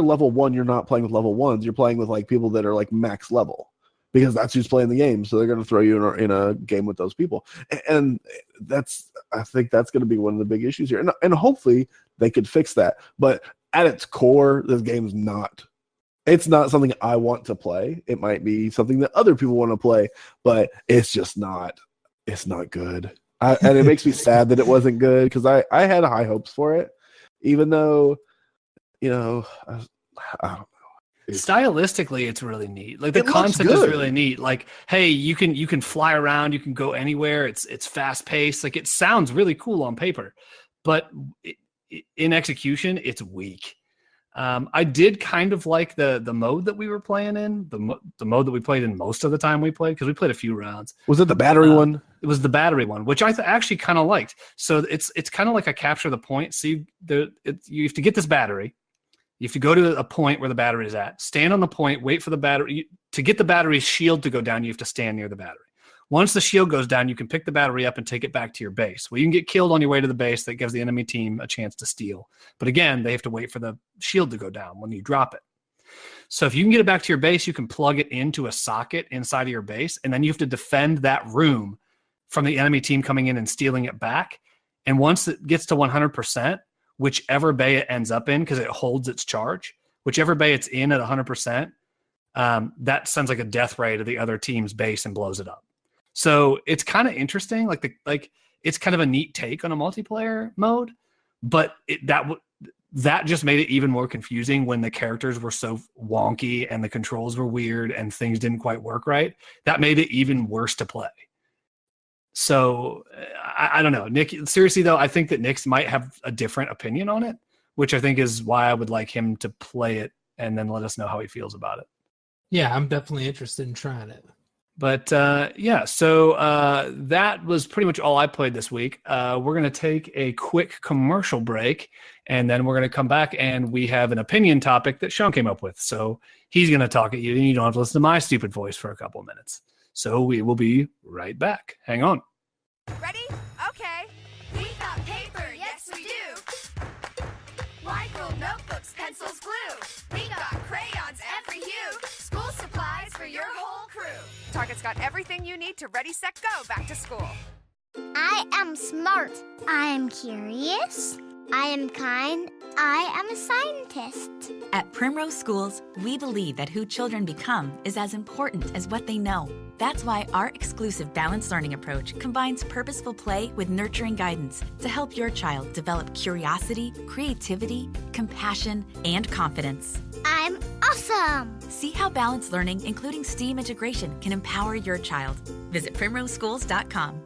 level 1, you're not playing with level 1s. You're playing with like people that are like max level because that's who's playing the game. So they're going to throw you in a game with those people. And I think that's going to be one of the big issues here. And hopefully they could fix that. But at its core, this game's it's not something I want to play. It might be something that other people want to play, but it's not good. And it makes me sad that it wasn't good because I had high hopes for it, even though, I don't know. Stylistically, it's really neat. Like the It looks concept is good. really neat. Like, hey, you can fly around, you can go anywhere. It's fast paced. Like it sounds really cool on paper, but in execution, it's weak. I did kind of like the mode that we were playing in, the mode that we played in most of the time we played, because we played a few rounds. Was it the battery one? It was the battery one, which I actually kind of liked. So it's kind of like a capture the point. See, you have to get this battery. You have to go to a point where the battery is at. Stand on the point, wait for the battery. To get the battery's shield to go down, you have to stand near the battery. Once the shield goes down, you can pick the battery up and take it back to your base. Well, you can get killed on your way to the base. That gives the enemy team a chance to steal. But again, they have to wait for the shield to go down when you drop it. So if you can get it back to your base, you can plug it into a socket inside of your base, and then you have to defend that room from the enemy team coming in and stealing it back. And once it gets to 100%, whichever bay it ends up in, because it holds its charge, whichever bay it's in at 100%, that sends like a death ray to the other team's base and blows it up. So it's kind of interesting. Like it's kind of a neat take on a multiplayer mode, but that just made it even more confusing when the characters were so wonky and the controls were weird and things didn't quite work right. That made it even worse to play. So I don't know, Nick. Seriously though, I think that Nick's might have a different opinion on it, which I think is why I would like him to play it and then let us know how he feels about it. Yeah, I'm definitely interested in trying it. But so that was pretty much all I played this week. We're going to take a quick commercial break, and then we're going to come back, and we have an opinion topic that Sean came up with. So he's going to talk at you, and you don't have to listen to my stupid voice for a couple of minutes. So we will be right back. Hang on. Ready? Okay. We got paper, yes we do. got everything you need to ready, set, go back to school. I am smart. I am curious. I am kind. I am a scientist. At Primrose Schools, we believe that who children become is as important as what they know. That's why our exclusive balanced learning approach combines purposeful play with nurturing guidance to help your child develop curiosity, creativity, compassion, and confidence. I'm awesome. See how balanced learning, including STEAM integration, can empower your child. Visit primroseschools.com.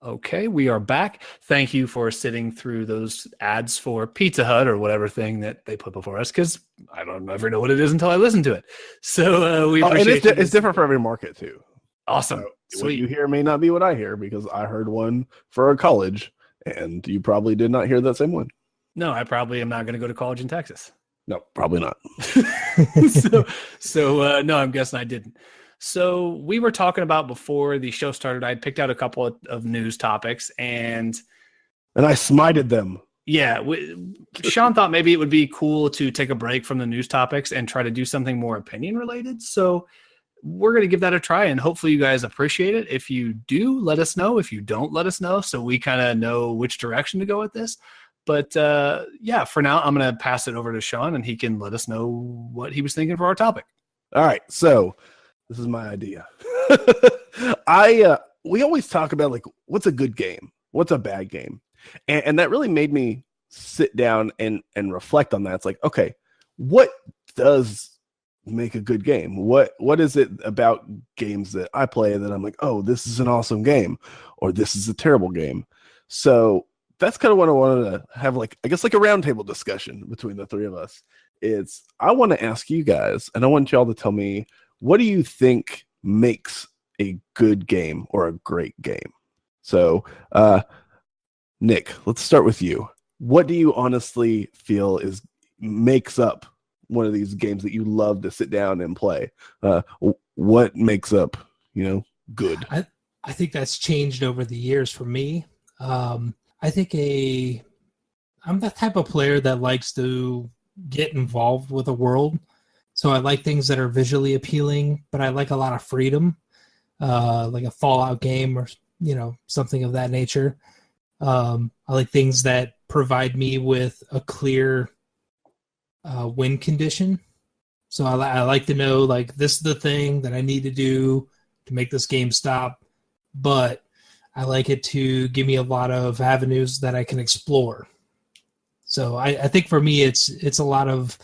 Okay, we are back. Thank you for sitting through those ads for Pizza Hut or whatever thing that they put before us, because I don't ever know what it is until I listen to it. So we appreciate and it's different for every market too. Awesome. So what you hear may not be what I hear, because I heard one for a college, and you probably did not hear that same one. No, I probably am not going to go to college in Texas. No, probably not. No, I'm guessing I didn't. So we were talking about before the show started, I picked out a couple of news topics, and I smited them. Yeah. Sean thought maybe it would be cool to take a break from the news topics and try to do something more opinion related. So we're going to give that a try, and hopefully you guys appreciate it. If you do, let us know. If you don't, let us know, so we kind of know which direction to go with this. But yeah, for now, I'm going to pass it over to Sean, and he can let us know what he was thinking for our topic. All right. So this is my idea. We always talk about, like, what's a good game? What's a bad game? And that really made me sit down and reflect on that. It's like, okay, what does make a good game? What is it about games that I play that I'm like, oh, this is an awesome game, or this is a terrible game? So that's kind of what I wanted to have, like, I guess, like a roundtable discussion between the three of us. I want to ask you guys, and I want y'all to tell me, what do you think makes a good game or a great game? So, Nick, let's start with you. What do you honestly feel makes up one of these games that you love to sit down and play? What makes up, good? I think that's changed over the years for me. I think I'm the type of player that likes to get involved with a world. So I like things that are visually appealing, but I like a lot of freedom, like a Fallout game or, something of that nature. I like things that provide me with a clear win condition. So I like to know, like, this is the thing that I need to do to make this game stop, but I like it to give me a lot of avenues that I can explore. So I think for me, it's a lot of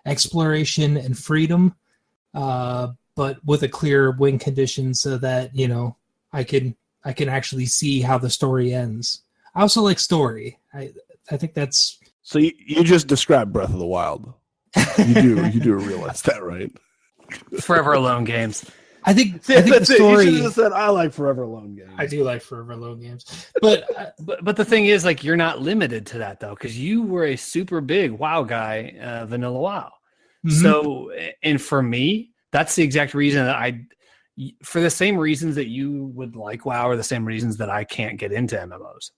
exploration and freedom, but with a clear win condition, so that I can actually see how the story ends. I also like story. I think that's. So you just described Breath of the Wild. You do realize that, right? Forever Alone games. I think the story. You should have said, I like Forever Alone games. I do like Forever Alone games, but the thing is, like, you're not limited to that though, because you were a super big WoW guy, Vanilla WoW. Mm-hmm. So, and for me, that's the exact reason that for the same reasons that you would like WoW, are the same reasons that I can't get into MMOs.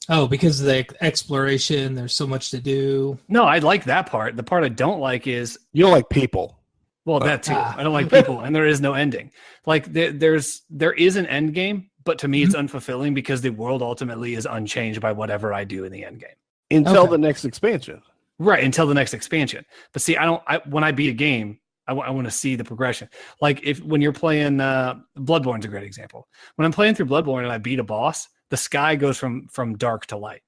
Oh, because of the exploration, there's so much to do. No, I like that part. The part I don't like is you don't like people. Well, that too. I don't like people, and there is no ending. Like there is an end game, but to me, it's unfulfilling because the world ultimately is unchanged by whatever I do in the end game until the next expansion. Right, until the next expansion. But see, when I beat a game, I want to see the progression. Like when you're playing Bloodborne's a great example. When I'm playing through Bloodborne and I beat a boss, the sky goes from dark to light.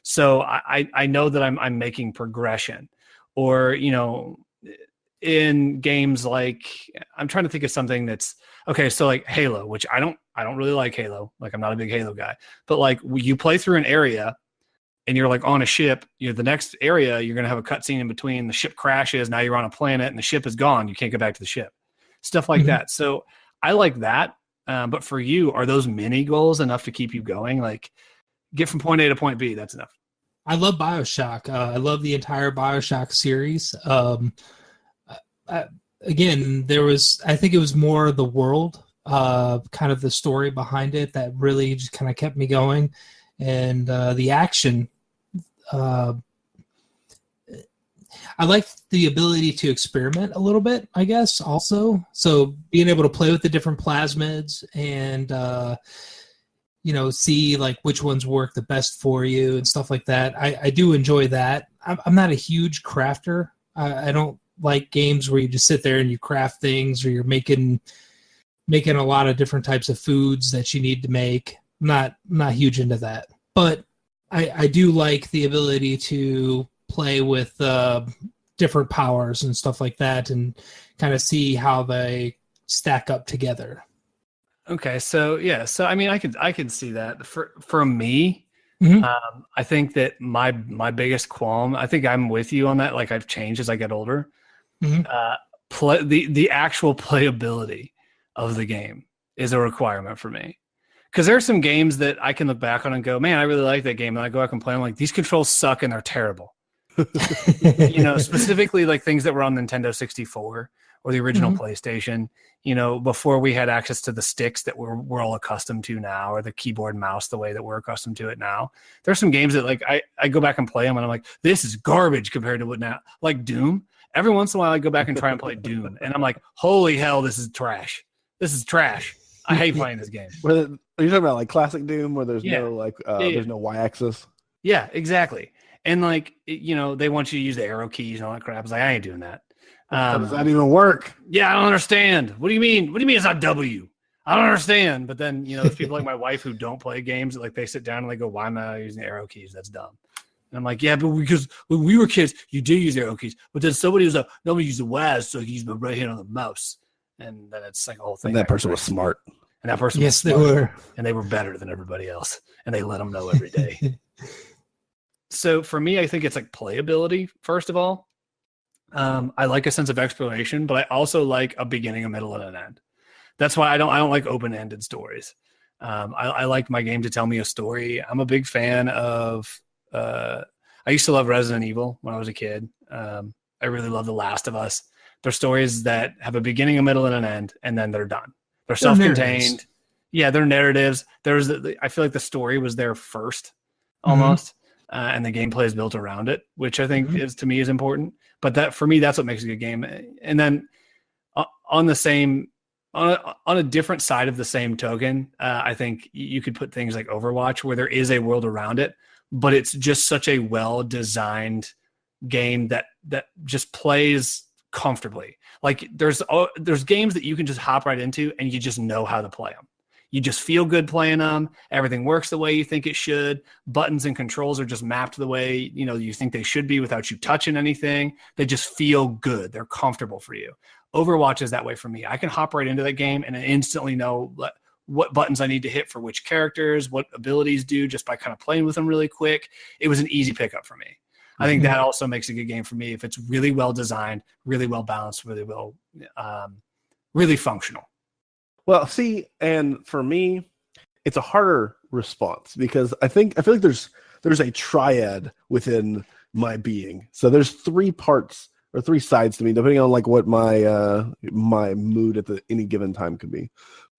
So I know that I'm making progression. Or, in games like, I'm trying to think of something that's okay. So like Halo, which I don't really like Halo. Like, I'm not a big Halo guy, but like you play through an area and you're like on a ship, the next area, you're going to have a cutscene in between. The ship crashes. Now you're on a planet and the ship is gone. You can't get back to the ship, stuff like that. So I like that. But for you, are those mini goals enough to keep you going? Like, get from point A to point B. That's enough. I love BioShock. I love the entire BioShock series. Again, I think it was more the world, kind of the story behind it that really just kind of kept me going. And the action, I like the ability to experiment a little bit, I guess, also. So being able to play with the different plasmids and, see like which ones work the best for you and stuff like that. I do enjoy that. I'm not a huge crafter. I don't like games where you just sit there and you craft things or you're making a lot of different types of foods that you need to make. Not huge into that. But I do like the ability to play with different powers and stuff like that and kind of see how they stack up together. Okay, so yeah, so I mean, I can see that. For me, Mhm. I think that my biggest qualm, I think I'm with you on that. Like I've changed as I get older. Mhm. The actual playability of the game is a requirement for me. Because there are some games that I can look back on and go, man, I really like that game. And I go back and play, I'm like, these controls suck and they're terrible. Specifically like things that were on Nintendo 64 or the original PlayStation, before we had access to the sticks that we're all accustomed to now, or the keyboard and mouse the way that we're accustomed to it now. There's some games that like I go back and play them and I'm like, this is garbage compared to what now, like Doom. Every once in a while I go back and try and play Doom and I'm like, holy hell, this is trash. This is trash. I hate playing this game. Are you talking about like classic Doom where there's no like there's no Y-axis? Yeah, exactly. And like they want you to use the arrow keys and all that crap. I was like, I ain't doing that. How does that even work? Yeah, I don't understand. What do you mean? What do you mean it's not W? I don't understand. But then there's people like my wife who don't play games. Like they sit down and they go, "Why am I using the arrow keys? That's dumb." And I'm like, "Yeah, but because when we were kids, you did use arrow keys. But then somebody was like, nobody used the WAS, so he used my right hand on the mouse." And then it's like a whole thing. And that person was smart. And that person, yes, was they were, and they were better than everybody else, and they let them know every day. So for me, I think it's like playability first of all. I like a sense of exploration, but I also like a beginning, a middle, and an end. That's why I don't like open-ended stories. I like my game to tell me a story. I'm a big fan of. I used to love Resident Evil when I was a kid. I really love The Last of Us. They're stories that have a beginning, a middle, and an end, and then they're done. They're self-contained. Narratives. Yeah, they're narratives. I feel like the story was there first, almost, and the gameplay is built around it, which I think is to me is important. But that for me, that's what makes a good game. And then on a different side of the same token, I think you could put things like Overwatch, where there is a world around it, but it's just such a well-designed game that just plays comfortably. Like there's games that you can just hop right into and you just know how to play them. You just feel good playing them. Everything works the way you think it should. Buttons and controls are just mapped the way you think they should be without you touching anything. They just feel good. They're comfortable for you. Overwatch is that way for me. I can hop right into that game and instantly know what buttons I need to hit for which characters, what abilities do, just by kind of playing with them really quick. It was an easy pickup for me. I think that also makes a good game for me if it's really well designed, really well balanced, really well, really functional. Well, see, and for me, it's a harder response because I feel like there's a triad within my being. So there's three parts or three sides to me, depending on like what my my mood at any given time could be.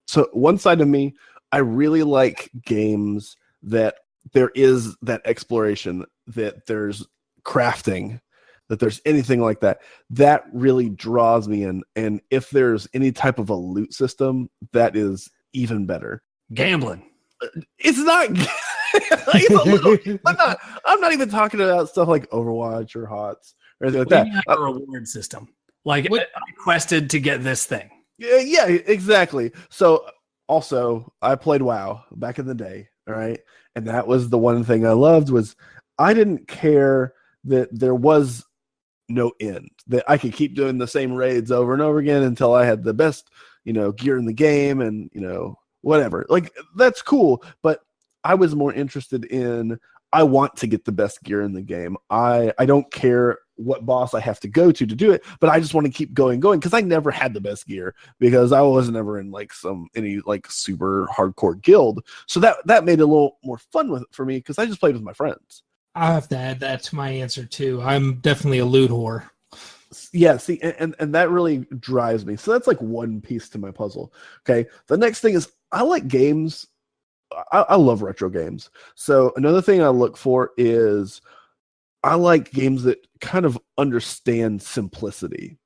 So one side of me, I really like games that there is that exploration, that there's crafting, that there's anything like that. That really draws me in. And if there's any type of a loot system, that is even better. Gambling. It's not. It's a little, I'm not even talking about stuff like Overwatch or HOTS or anything like that. A reward system. Like I quested to get this thing. Yeah, exactly. So also, I played WoW back in the day. All right. And that was the one thing I loved was I didn't care that there was no end, that I could keep doing the same raids over and over again until I had the best, gear in the game and, whatever. Like, that's cool. But I was more interested in, I want to get the best gear in the game. I don't care what boss I have to go to do it, but I just want to keep going because I never had the best gear because I was never in any super hardcore guild. So that made it a little more fun for me because I just played with my friends. I have to add that to my answer too. I'm definitely a loot whore. Yeah, see, and that really drives me. So that's like one piece to my puzzle. Okay, the next thing is I like games. I love retro games. So another thing I look for is I like games that kind of understand simplicity.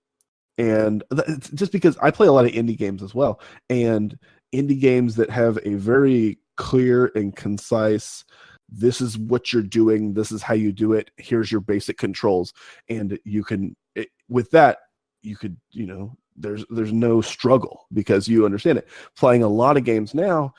And it's just because I play a lot of indie games as well, and indie games that have a very clear and concise, this is what you're doing, this is how you do it, here's your basic controls, and you can with that you could, there's no struggle because you understand it. Playing a lot of games now,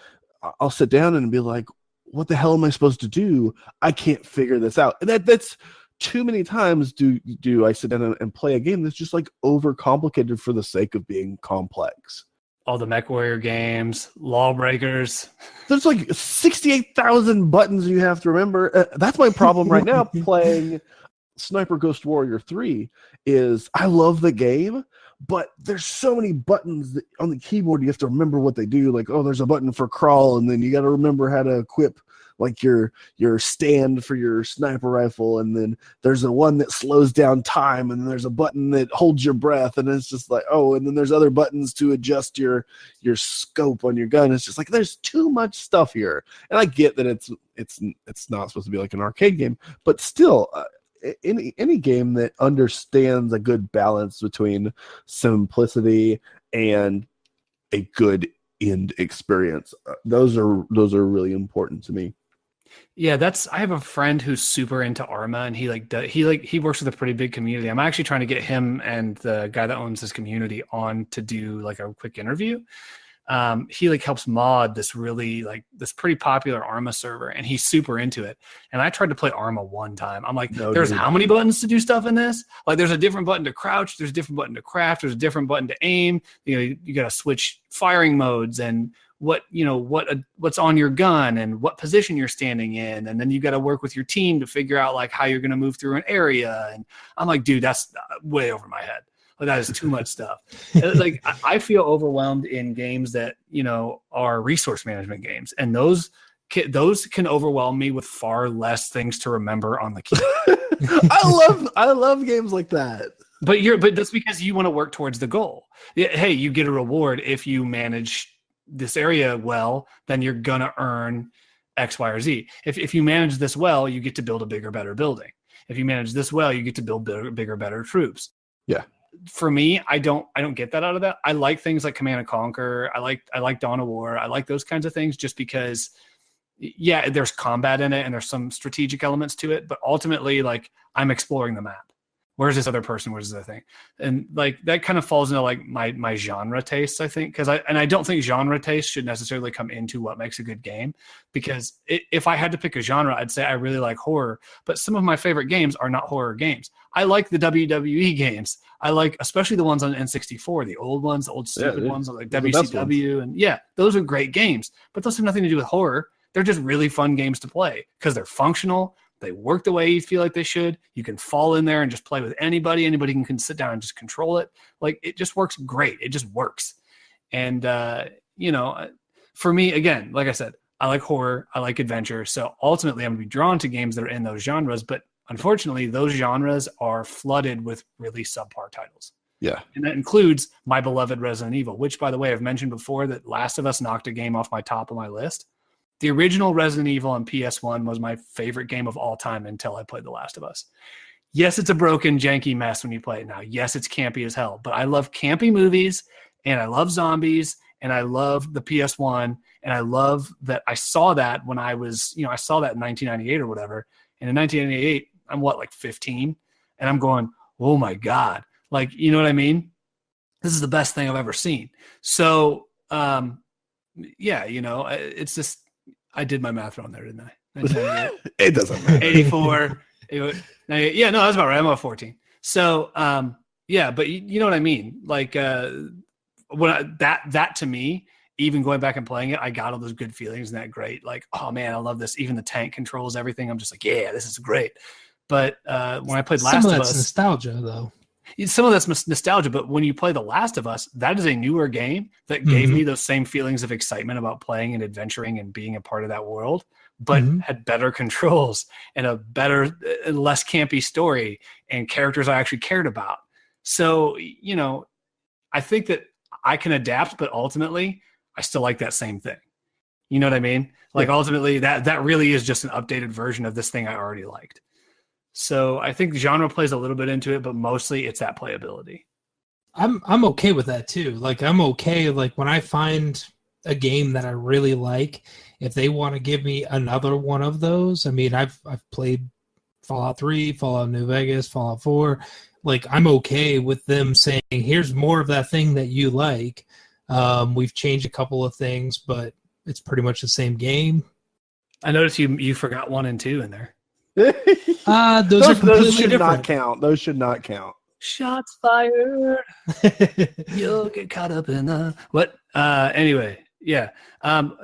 I'll sit down and be like, what the hell am I supposed to do? I can't figure this out. And that's too many times do I sit down and play a game that's just like overcomplicated for the sake of being complex. All the MechWarrior games, LawBreakers. There's like 68,000 buttons you have to remember. That's my problem right now playing Sniper Ghost Warrior 3 is I love the game, but there's so many buttons that on the keyboard you have to remember what they do. Like, oh, there's a button for crawl, and then you got to remember how to equip like your stand for your sniper rifle, and then there's a one that slows down time, and then there's a button that holds your breath, and it's just like, oh, and then there's other buttons to adjust your scope on your gun. It's just like there's too much stuff here, and I get that it's not supposed to be like an arcade game, but still. Any game that understands a good balance between simplicity and a good end experience, those are really important to me. Yeah, I have a friend who's super into Arma, and he works with a pretty big community. I'm actually trying to get him and the guy that owns this community on to do like a quick interview. He like helps mod this really like this pretty popular Arma server, and he's super into it. And I tried to play Arma one time. I'm like, there's how many buttons to do stuff in this? Like there's a different button to crouch, there's a different button to craft, there's a different button to aim. You got to switch firing modes and what's on your gun and what position you're standing in, and then you got to work with your team to figure out like how you're going to move through an area. And I'm like, dude, that's way over my head. Like, that is too much stuff. Like I feel overwhelmed in games that are resource management games, and those can overwhelm me with far less things to remember on the keyboard. I love games like that. But that's because you want to work towards the goal. Hey, you get a reward if you manage this area well, then you're gonna earn X, Y, or Z. If you manage this well, you get to build a bigger, better building. If you manage this well, you get to build bigger, better troops. Yeah. For me, I don't get that out of that. I like things like Command and Conquer. I like Dawn of War. I like those kinds of things just because, yeah, there's combat in it and there's some strategic elements to it, but ultimately, like, I'm exploring the map. Where's this other person? Where's the thing? And like that kind of falls into like my genre tastes, I think, because I don't think genre taste should necessarily come into what makes a good game, because if I had to pick a genre, I'd say I really like horror, but some of my favorite games are not horror games. I like the WWE games. I like especially the ones on N64, the old ones, the old stupid ones like WCW, and yeah, those are great games, but those have nothing to do with horror. They're just really fun games to play because they're functional. They work the way you feel like they should. You can fall in there and just play with anybody. Anybody can sit down and just control it. Like, it just works great. It just works. And, for me, again, like I said, I like horror. I like adventure. So ultimately, I'm going to be drawn to games that are in those genres. But unfortunately, those genres are flooded with really subpar titles. Yeah. And that includes my beloved Resident Evil, which, by the way, I've mentioned before that Last of Us knocked a game off my top of my list. The original Resident Evil on PS1 was my favorite game of all time until I played The Last of Us. Yes, it's a broken, janky mess when you play it now. Yes, it's campy as hell, but I love campy movies, and I love zombies, and I love the PS1, and I love that I saw that when I was, I saw that in 1998 or whatever. And in 1998, I'm like 15, and I'm going, oh my God. Like, you know what I mean? This is the best thing I've ever seen. So, it's just, I did my math wrong there, didn't I? It doesn't matter. 84. Yeah, no, that's about right. I'm about 14. So, but you know what I mean? Like, when that to me, even going back and playing it, I got all those good feelings and that great. Like, oh man, I love this. Even the tank controls, everything. I'm just like, yeah, this is great. But when I played Last of Us, some of that's nostalgia, though. Some of that's nostalgia, but when you play The Last of Us, that is a newer game that gave me those same feelings of excitement about playing and adventuring and being a part of that world, but had better controls and a better, less campy story and characters I actually cared about. So, I think that I can adapt, but ultimately, I still like that same thing. You know what I mean? Like, ultimately, that really is just an updated version of this thing I already liked. So I think genre plays a little bit into it, but mostly it's that playability. I'm okay with that too. Like I'm okay. Like when I find a game that I really like, if they want to give me another one of those, I mean, I've played Fallout 3, Fallout New Vegas, Fallout 4. Like I'm okay with them saying, "Here's more of that thing that you like. We've changed a couple of things, but it's pretty much the same game." I noticed you forgot 1 and 2 in there. Those are completely should different. not count. Those should not count. Shots fired. You'll get caught up in the what? Anyway, yeah.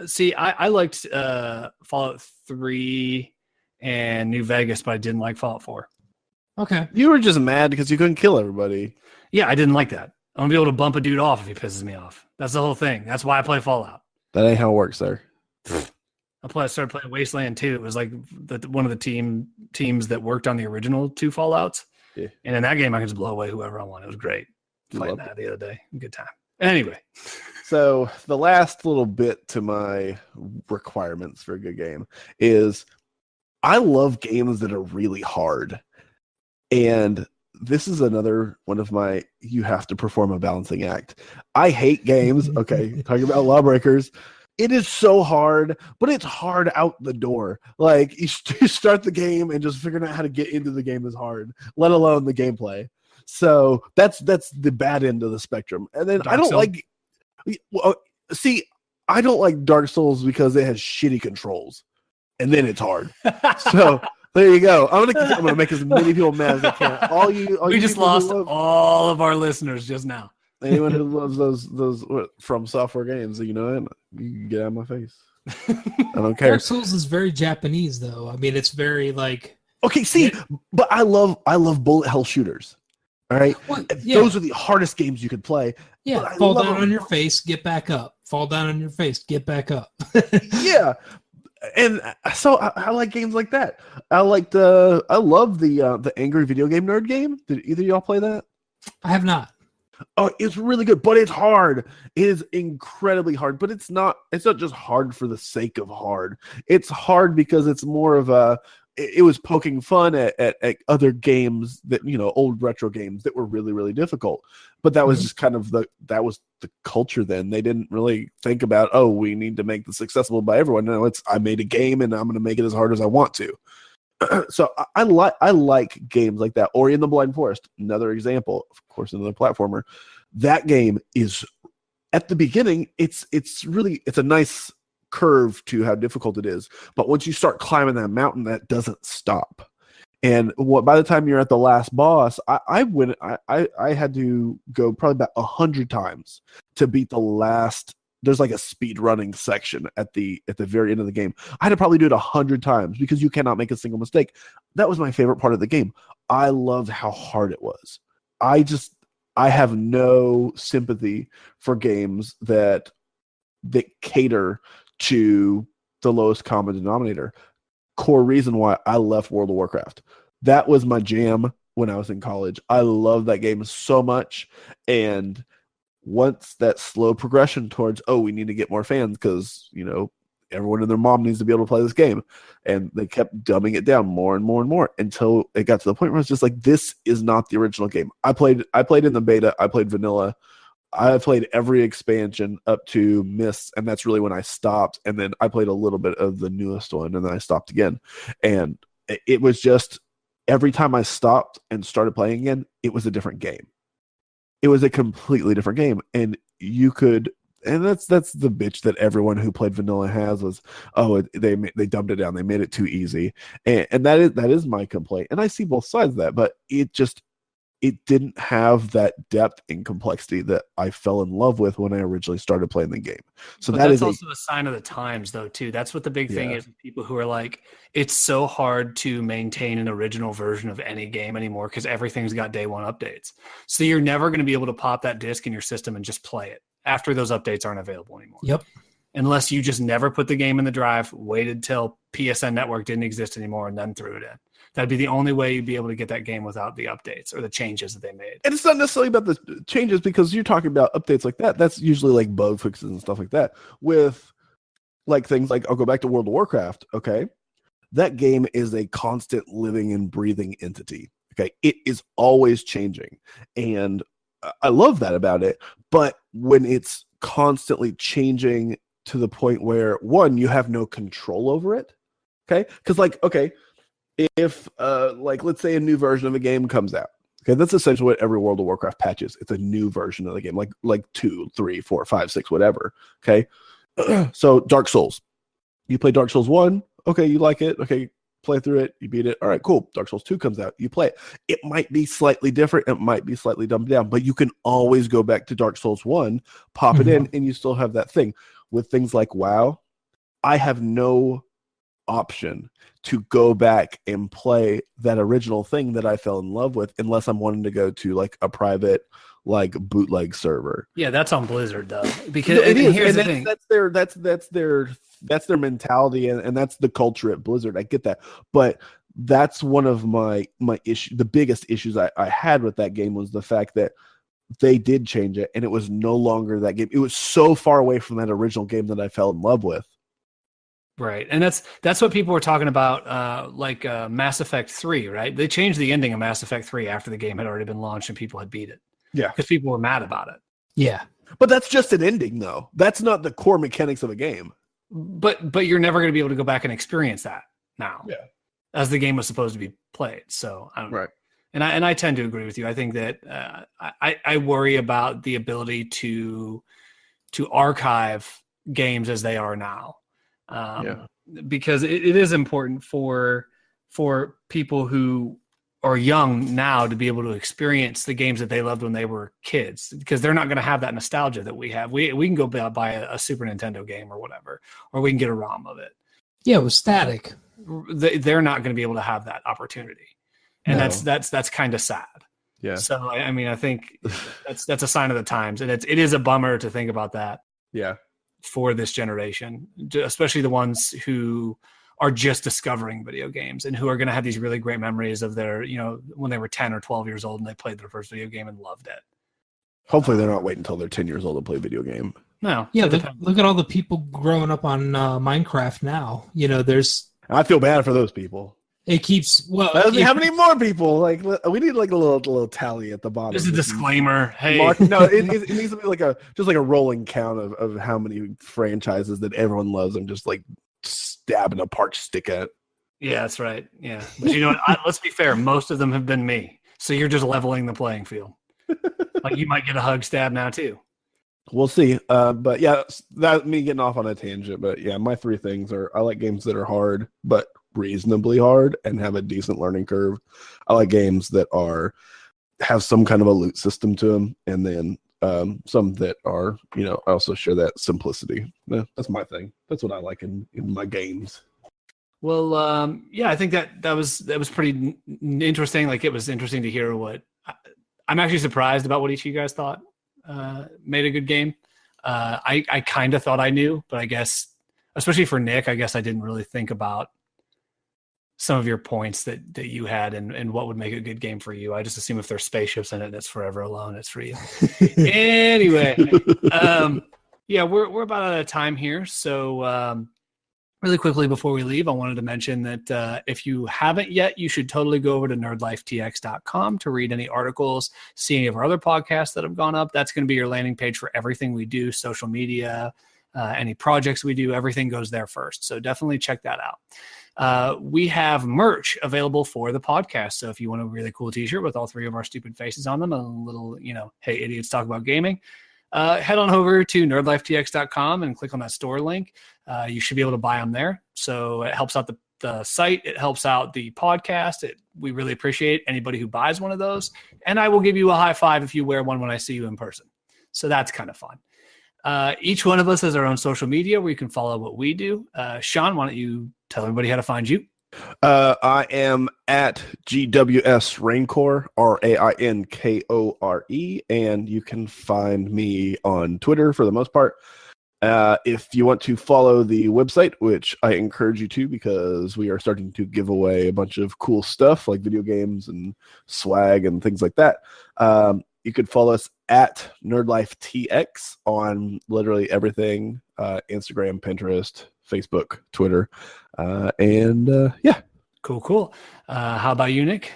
See, I liked Fallout 3 and New Vegas, but I didn't like Fallout 4. Okay. You were just mad because you couldn't kill everybody. Yeah, I didn't like that. I want to be able to bump a dude off if he pisses me off. That's the whole thing. That's why I play Fallout. That ain't how it works, sir. I started playing Wasteland 2. It was like one of the teams that worked on the original 2 Fallouts. Yeah. And in that game, I could just blow away whoever I want. It was great. Playing that the other day. Good time. Anyway. So the last little bit to my requirements for a good game is I love games that are really hard. And this is another one of my, you have to perform a balancing act. I hate games. Okay. Talking about LawBreakers. It is so hard, but it's hard out the door. Like you start the game and just figuring out how to get into the game is hard, let alone the gameplay. So that's the bad end of the spectrum. And then I don't like Dark Souls because it has shitty controls, and then it's hard. So there you go. I'm gonna make as many people mad as I can. We just lost all of our listeners just now. Anyone who loves those From Software games, you know it. You can get out of my face. I don't care. Dark Souls is very Japanese, though. I mean, it's very like. Okay, see, but I love bullet hell shooters. All right, those are the hardest games you could play. Yeah, fall down on your face, get back up. Fall down on your face, get back up. Yeah, and so I like games like that. I love the Angry Video Game Nerd game. Did either of y'all play that? I have not. Oh, it's really good, but it's hard. It is incredibly hard, but it's not just hard for the sake of hard. It's hard because it's more of it was poking fun at other games that, old retro games that were really, really difficult. But that was just kind of that was the culture then. They didn't really think about, oh, we need to make this accessible by everyone. No, I made a game and I'm going to make it as hard as I want to. So I like games like that. Ori and the Blind Forest, another example, of course, another platformer. That game is at the beginning, it's a nice curve to how difficult it is. But once you start climbing that mountain, that doesn't stop. And by the time you're at the last boss, I had to go probably about 100 times to beat the last. There's like a speed running section at the very end of the game. I had to probably do it 100 times because you cannot make a single mistake. That was my favorite part of the game. I loved how hard it was. I have no sympathy for games that cater to the lowest common denominator. Core reason why I left World of Warcraft. That was my jam when I was in college. I love that game so much. And once that slow progression towards, we need to get more fans because, everyone and their mom needs to be able to play this game. And they kept dumbing it down more and more and more until it got to the point where it's just like, this is not the original game. I played in the beta. I played vanilla. I played every expansion up to Mists, and that's really when I stopped. And then I played a little bit of the newest one, and then I stopped again. And it was just every time I stopped and started playing again, it was a different game. It was a completely different game, and you could, and that's the bitch that everyone who played vanilla has was, they dumbed it down, they made it too easy, and that is my complaint, and I see both sides of that, but it didn't have that depth and complexity that I fell in love with when I originally started playing the game. So that's also a sign of the times, though, too. That's what the big thing is with people who are like, it's so hard to maintain an original version of any game anymore because everything's got day one updates. So you're never going to be able to pop that disc in your system and just play it after those updates aren't available anymore. Yep. Unless you just never put the game in the drive, waited till PSN Network didn't exist anymore, and then threw it in. That'd be the only way you'd be able to get that game without the updates or the changes that they made. And it's not necessarily about the changes because you're talking about updates like that. That's usually like bug fixes and stuff like that. With like things like, I'll go back to World of Warcraft. Okay. that game is a constant living and breathing entity. Okay, it is always changing, and I love that about it. But when it's constantly changing to the point where, one, you have no control over it. Okay, because if let's say a new version of a game comes out. Okay, that's essentially what every World of Warcraft patch is. It's a new version of the game, like 2, 3, 4, 5, 6, whatever. Okay, so Dark Souls. You play Dark Souls 1. Okay, you like it. Okay, play through it. You beat it. All right, cool. Dark Souls 2 comes out. You play it. It might be slightly different. It might be slightly dumbed down, but you can always go back to Dark Souls 1, pop it in, and you still have that thing. With things like WoW, I have no option to go back and play that original thing that I fell in love with, unless I'm wanting to go to like a private bootleg server. Yeah, that's on Blizzard though. Because it is. Here's and the thing. That's their mentality, and that's the culture at Blizzard. I get that, but that's one of my issue. The biggest issues I had with that game was the fact that they did change it, and it was no longer that game. It was so far away from that original game that I fell in love with. Right, and that's what people were talking about, Mass Effect 3, right? They changed the ending of Mass Effect 3 after the game had already been launched and people had beat it. Yeah, because people were mad about it. Yeah, but that's just an ending, though. That's not the core mechanics of a game. But you're never going to be able to go back and experience that now. Yeah, as the game was supposed to be played. So I don't know. Right. And I tend to agree with you. I think that I worry about the ability to archive games as they are now. Because it is important for people who are young now to be able to experience the games that they loved when they were kids, because they're not going to have that nostalgia that we have. We can go buy a Super Nintendo game or whatever, or we can get a ROM of it. Yeah, it was static. They're not going to be able to have that opportunity, and that's kind of sad. Yeah. So I mean, I think that's a sign of the times, and it is a bummer to think about that. Yeah. For this generation, especially the ones who are just discovering video games and who are going to have these really great memories of their, when they were 10 or 12 years old and they played their first video game and loved it. Hopefully they're not waiting until they're 10 years old to play a video game. No. Yeah, look at all the people growing up on Minecraft now. I feel bad for those people. It keeps how many more people? Like, we need like a little tally at the bottom. Just a disclaimer. Hey, no, it needs to be like a rolling count of how many franchises that everyone loves and just like stabbing a parched stick at. Yeah, that's right. Yeah, but you know what? Let's be fair. Most of them have been me, so you're just leveling the playing field. Like you might get a hug stab now too. We'll see. But yeah, that's me getting off on a tangent. But yeah, my 3 things are: I like games that are hard, but reasonably hard and have a decent learning curve. I like games that have some kind of a loot system to them, and then some that are, I also share that simplicity. That's my thing. That's what I like in my games. Well, yeah, I think that was pretty interesting. Like, it was interesting to hear what I'm actually surprised about what each of you guys thought made a good game. I kind of thought I knew, but I guess, especially for Nick, I guess I didn't really think about some of your points that you had and what would make a good game for you. I just assume if there's spaceships in it, it's forever alone. It's for you. Anyway, yeah, we're about out of time here. So really quickly before we leave, I wanted to mention that if you haven't yet, you should totally go over to nerdlifetx.com to read any articles, see any of our other podcasts that have gone up. That's going to be your landing page for everything we do, social media, any projects we do, everything goes there first. So definitely check that out. We have merch available for the podcast. So if you want a really cool t-shirt with all 3 of our stupid faces on them, a little, hey, idiots talk about gaming, head on over to nerdlifetx.com and click on that store link. You should be able to buy them there. So it helps out the site. It helps out the podcast. We really appreciate anybody who buys one of those. And I will give you a high five if you wear one when I see you in person. So that's kind of fun. Each one of us has our own social media where you can follow what we do. Sean, why don't you tell everybody how to find you? I am at GWS Rainkore, RAINKORE, and you can find me on Twitter for the most part. If you want to follow the website, which I encourage you to, because we are starting to give away a bunch of cool stuff like video games and swag and things like that. You could follow us at NerdLifeTX on literally everything, Instagram, Pinterest, Facebook, Twitter, and yeah. Cool. How about you, Nick?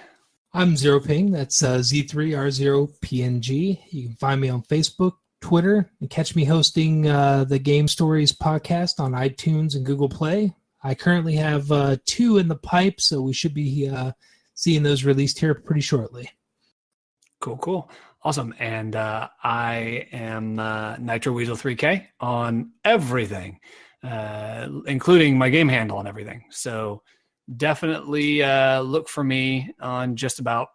I'm Zero Ping. That's Z3R0PNG. You can find me on Facebook, Twitter, and catch me hosting the Game Stories podcast on iTunes and Google Play. I currently have 2 in the pipe, so we should be seeing those released here pretty shortly. Cool. Awesome. And I am Nitro Weasel 3K on everything, including my game handle and everything. So definitely look for me on just about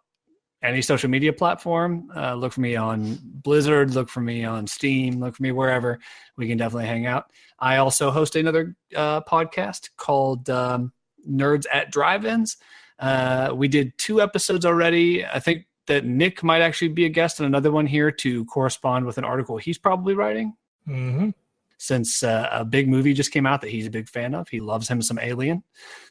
any social media platform. Look for me on Blizzard, look for me on Steam, look for me wherever. We can definitely hang out. I also host another podcast called Nerds at Drive-Ins. We did 2 episodes already. I think that Nick might actually be a guest on another one here to correspond with an article he's probably writing. Mm-hmm. Since a big movie just came out that he's a big fan of. He loves him some Alien.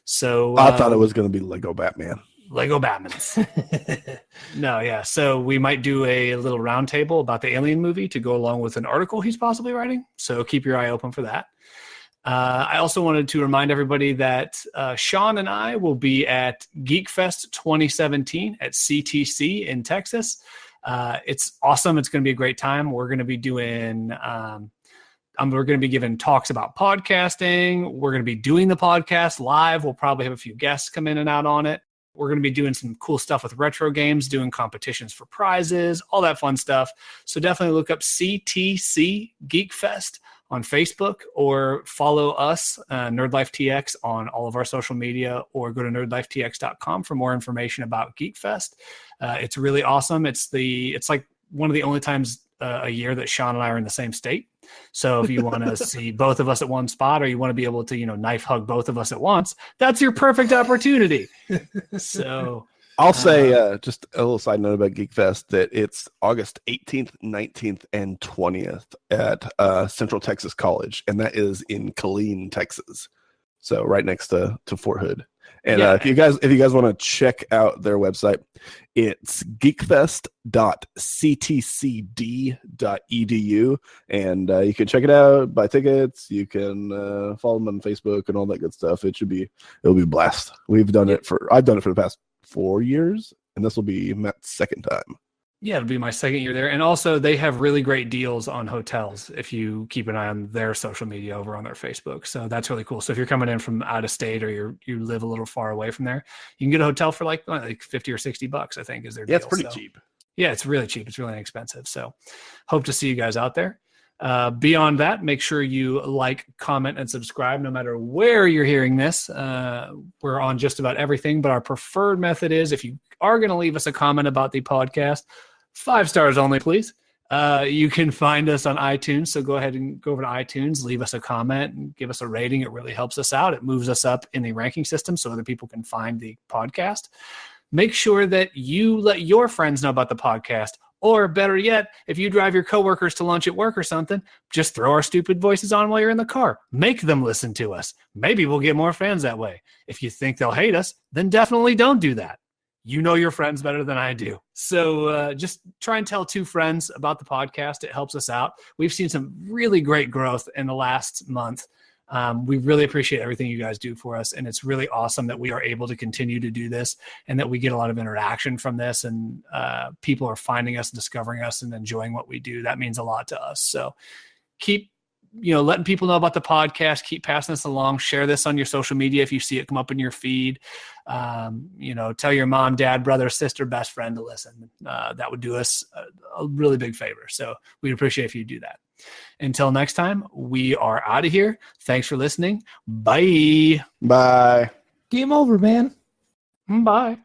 So I thought it was going to be Lego Batman. Lego Batmans. No, yeah. So we might do a little roundtable about the Alien movie to go along with an article he's possibly writing. So keep your eye open for that. I also wanted to remind everybody that Sean and I will be at GeekFest 2017 at CTC in Texas. It's awesome. It's going to be a great time. We're going to be doing... we're going to be giving talks about podcasting. We're going to be doing the podcast live. We'll probably have a few guests come in and out on it. We're going to be doing some cool stuff with retro games, doing competitions for prizes, all that fun stuff. So definitely look up CTC Geek Fest on Facebook or follow us, NerdLifeTX, on all of our social media, or go to nerdlifetx.com for more information about Geek Fest. It's really awesome. It's like one of the only times a year that Sean and I are in the same state. So if you want to see both of us at one spot, or you want to be able to, knife hug both of us at once, that's your perfect opportunity. So I'll say just a little side note about Geek Fest that it's August 18th, 19th, and 20th at Central Texas College, and that is in Killeen, Texas. So right next to Fort Hood. And if you guys want to check out their website, it's geekfest.ctcd.edu, and you can check it out, buy tickets. You can follow them on Facebook and all that good stuff. It'll be a blast. I've done it for the past 4 years, and this will be Matt's second time. Yeah, it'll be my second year there. And also they have really great deals on hotels if you keep an eye on their social media over on their Facebook. So that's really cool. So if you're coming in from out of state, or you live a little far away from there, you can get a hotel for like $50 or $60, I think, is their deal. Yeah, it's pretty cheap. Yeah, it's really cheap. It's really inexpensive. So hope to see you guys out there. Beyond that, make sure you like, comment, and subscribe no matter where you're hearing this. We're on just about everything, but our preferred method is, if you are going to leave us a comment about the podcast, 5 stars only, please. You can find us on iTunes, so go ahead and go over to iTunes, leave us a comment, and give us a rating. It really helps us out. It moves us up in the ranking system so other people can find the podcast. Make sure that you let your friends know about the podcast. Or better yet, if you drive your coworkers to lunch at work or something, just throw our stupid voices on while you're in the car. Make them listen to us. Maybe we'll get more fans that way. If you think they'll hate us, then definitely don't do that. You know your friends better than I do. So just try and tell 2 friends about the podcast. It helps us out. We've seen some really great growth in the last month. We really appreciate everything you guys do for us, and it's really awesome that we are able to continue to do this, and that we get a lot of interaction from this, and people are finding us, discovering us, and enjoying what we do. That means a lot to us. So keep letting people know about the podcast. Keep passing this along. Share this on your social media if you see it come up in your feed. Tell your mom, dad, brother, sister, best friend to listen. That would do us a really big favor. So we'd appreciate if you do that. Until next time, we are out of here. Thanks for listening. Bye. Bye. Game over, man. Bye.